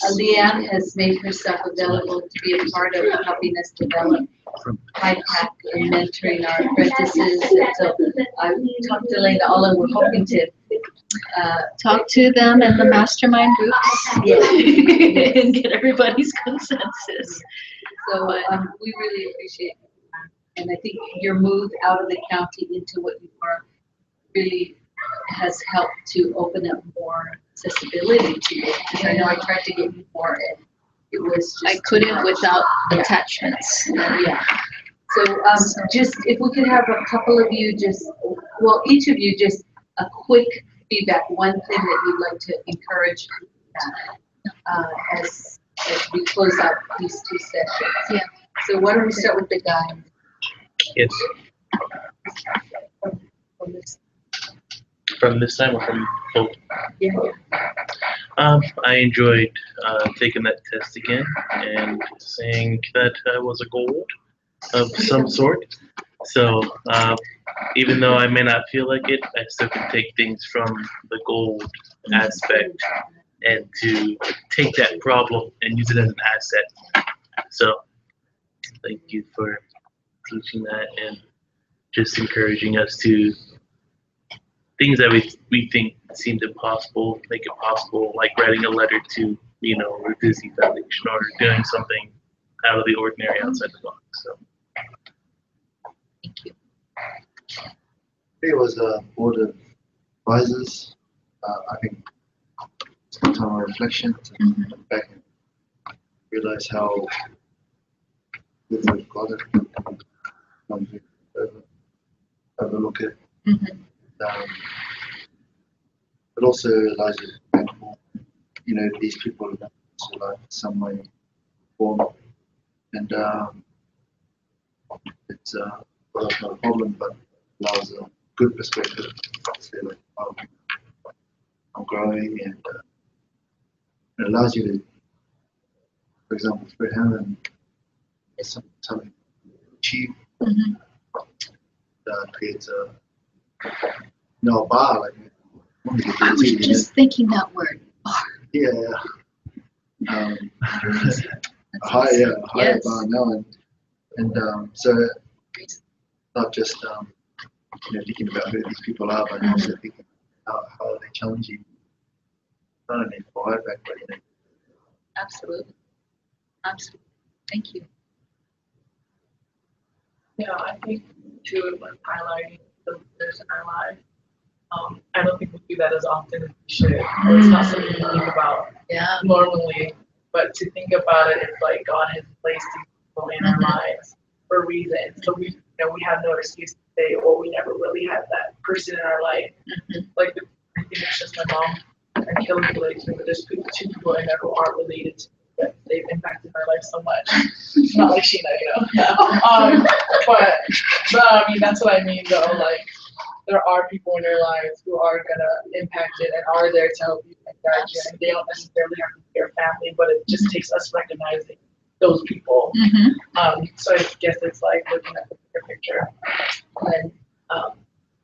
And Leanne has made herself available to be a part of helping us develop HIPAC and mentoring our apprentices. And so I talked to Elena Ola, we're hoping to Talk to them in the mastermind groups. Yeah. And get everybody's consensus. So we really appreciate it. And I think your move out of the county into what you are really has helped to open up more accessibility to you. Because I know I tried to get you more and it was just I couldn't without attachments. Yeah. So just if we could have a couple of you just, well, each of you just a quick feedback, one thing that you'd like to encourage as we close out these two sessions. Yeah. So why don't we start with the guy? Yes. From this. From this time or from both? Yeah. I enjoyed taking that test again and saying that I was a gold of some sort. So even though I may not feel like it, I still can take things from the gold aspect and to take that problem and use it as an asset. So thank you for teaching that and just encouraging us to things that we think seemed impossible, make it possible, like writing a letter to, the Disney Foundation or doing something out of the ordinary outside the box. So Thank you. It was board of advisors. I think some time of reflection to look back and realize how good we've got it. Overlook it. But also allows you to be thankful. These people are also like some way form. And it's not a problem, but allows a good perspective. So like, I'm growing, and it allows you to, for example, for him, and something to achieve. Creates a bar like. I was just thinking that word. Yeah. Higher bar now, and so not just thinking about who these people are, but also thinking how are they challenging not only for HIPAC, but Absolutely. Thank you. Yeah, I think too, it was highlighting the leaders in our life. I don't think we do that as often as we should, or it's not something we think about normally. But to think about it, it's like God has placed these people in our lives for a reason. So we have no excuse to say, "Oh, we never really had that person in our life." Like I think it's just my mom and Kelly related to me, but there's two people I know who aren't related to me, but they've impacted my life so much. It's not like Sheena, but I mean that's what I mean though. Like there are people in your lives who are gonna impact it and are there to help you and guide you, and they don't necessarily have to be your family, but it just takes us recognizing those people. So I guess it's like looking at the bigger picture, and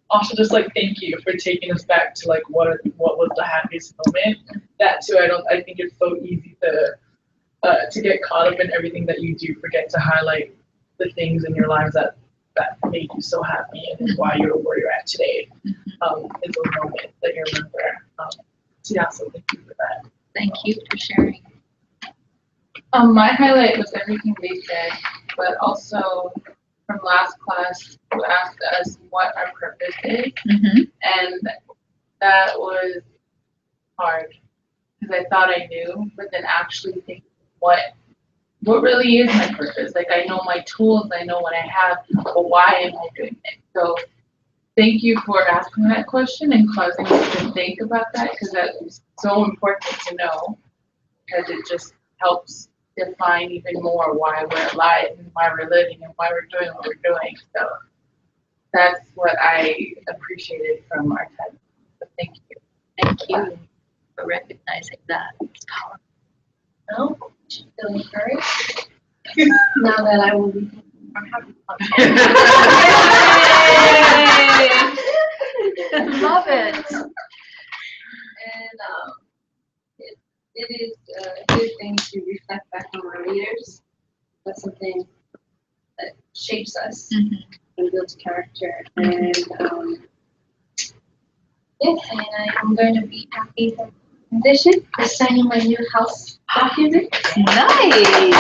also just like thank you for taking us back to like what was the happiest moment. That too, I think it's so easy to get caught up in everything that you do, forget to highlight the things in your lives that made you so happy and why you're where you're at today. Is a moment that you remember. So yeah, so thank you for that. Thank you for sharing. My highlight was everything they said, but also from last class, you asked us what our purpose is, and that was hard because I thought I knew, but then actually think what really is my purpose. Like I know my tools, I know what I have, but why am I doing it? So thank you for asking that question and causing me to think about that because that is so important to know because it just helps define even more why we're alive and why we're living and why we're doing what we're doing. So that's what I appreciated from our time. So thank you. Thank you for recognizing that. It's powerful. Well, you feel encouraged now that I will be more happy. Love it. And it is a good thing to reflect back on our leaders. That's something that shapes us and builds character. And yes, and I'm going to be happy for condition for signing my new house document. Nice.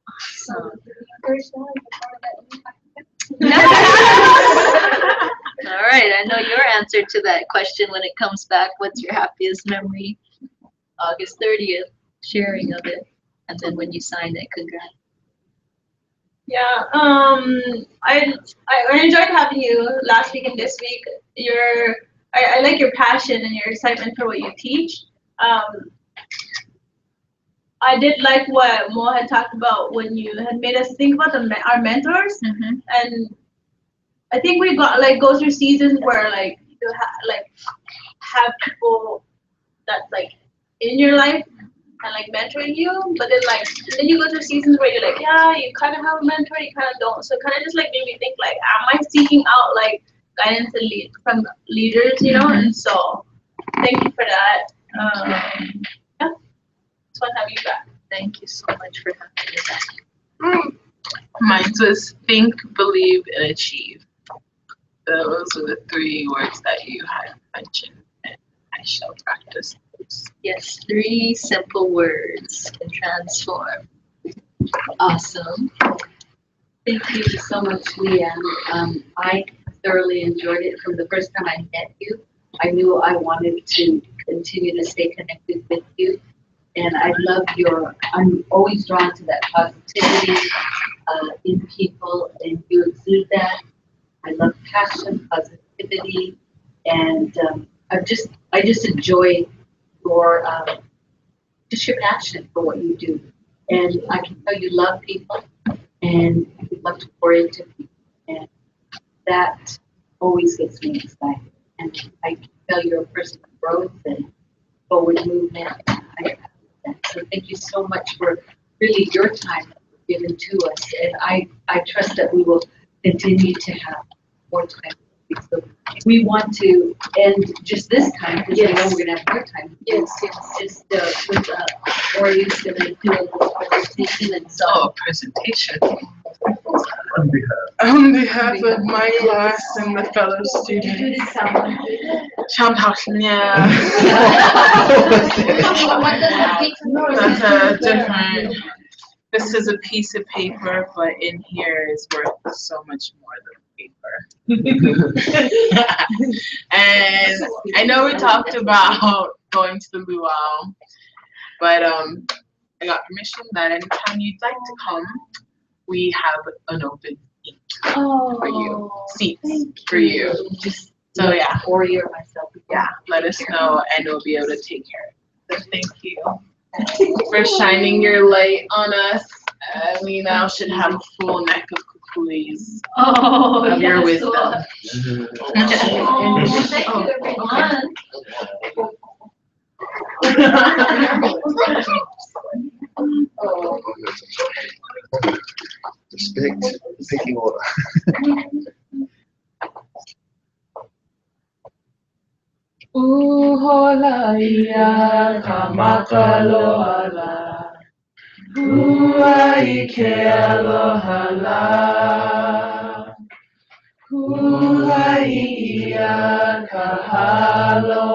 Awesome. All right, I know your answer to that question when it comes back. What's your happiest memory? August 30th, sharing of it, and then when you sign it, congrats. Yeah, I enjoyed having you last week and this week. I like your passion and your excitement for what you teach. I did like what Mo had talked about when you had made us think about our mentors, and I think we got go through seasons where you have people that's in your life and mentoring you, but then then you go through seasons where you're yeah, you kind of have a mentor, you kind of don't. So it kind of just made me think am I seeking out guidance and from leaders, you know? And so thank you for that. Yeah, it's fun having you back. Thank you so much for having me back. Mine was think, believe, and achieve. Those are the 3 words that you had mentioned, and I shall practice those. Yes, 3 simple words can transform. Awesome. Thank you so much, Leanne. I thoroughly enjoyed it. From the first time I met you, I knew I wanted to continue to stay connected with you. And I love I'm always drawn to that positivity in people, and you exude that. I love passion, positivity, and I just enjoy your your passion for what you do. And I can tell you love people, and you love to pour into people, and that always gets me excited. And I can tell you're a person of growth and forward movement. So thank you so much for really your time given to us, and I trust that we will continue to have more time. So we want to end just this time because we know we're going to have more time. Yes. Just with Ori's going to do a little presentation, and so. Oh, a presentation. On behalf of my class and the fellow students. That's a different. This is a piece of paper, but in here is worth so much more than paper. And I know we talked about going to the luau, but I got permission that anytime you'd like to come, we have an open seat for you. Seats for you. Just so yeah. Ori or myself. Yeah, let us know and we'll be able to take care of it. So thank you for shining your light on us. We now should have a full neck of kukulis of your wisdom. Thank you, everyone. Respect, picking order. Uhola ia kamakalohala. Huaike alohala. Huaia kahalo.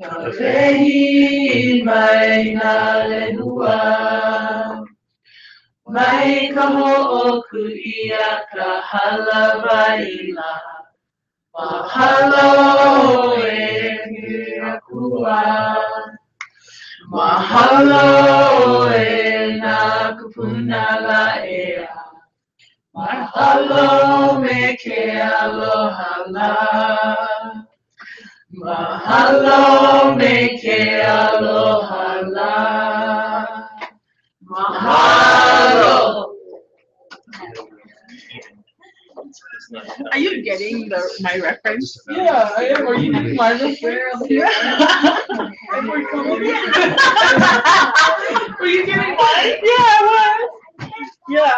Kawehi mai na lenua. Mai ka ho'oku ia ka hala waila. Mahalo e akua. Mahalo e na kupunala ea. Mahalo me ke aloha la. Mahalo me ke aloha la. Mahalo. Are you getting my reference? Yeah, I am. Are you getting my reference? Were you getting mine? Yeah, I was. Yeah.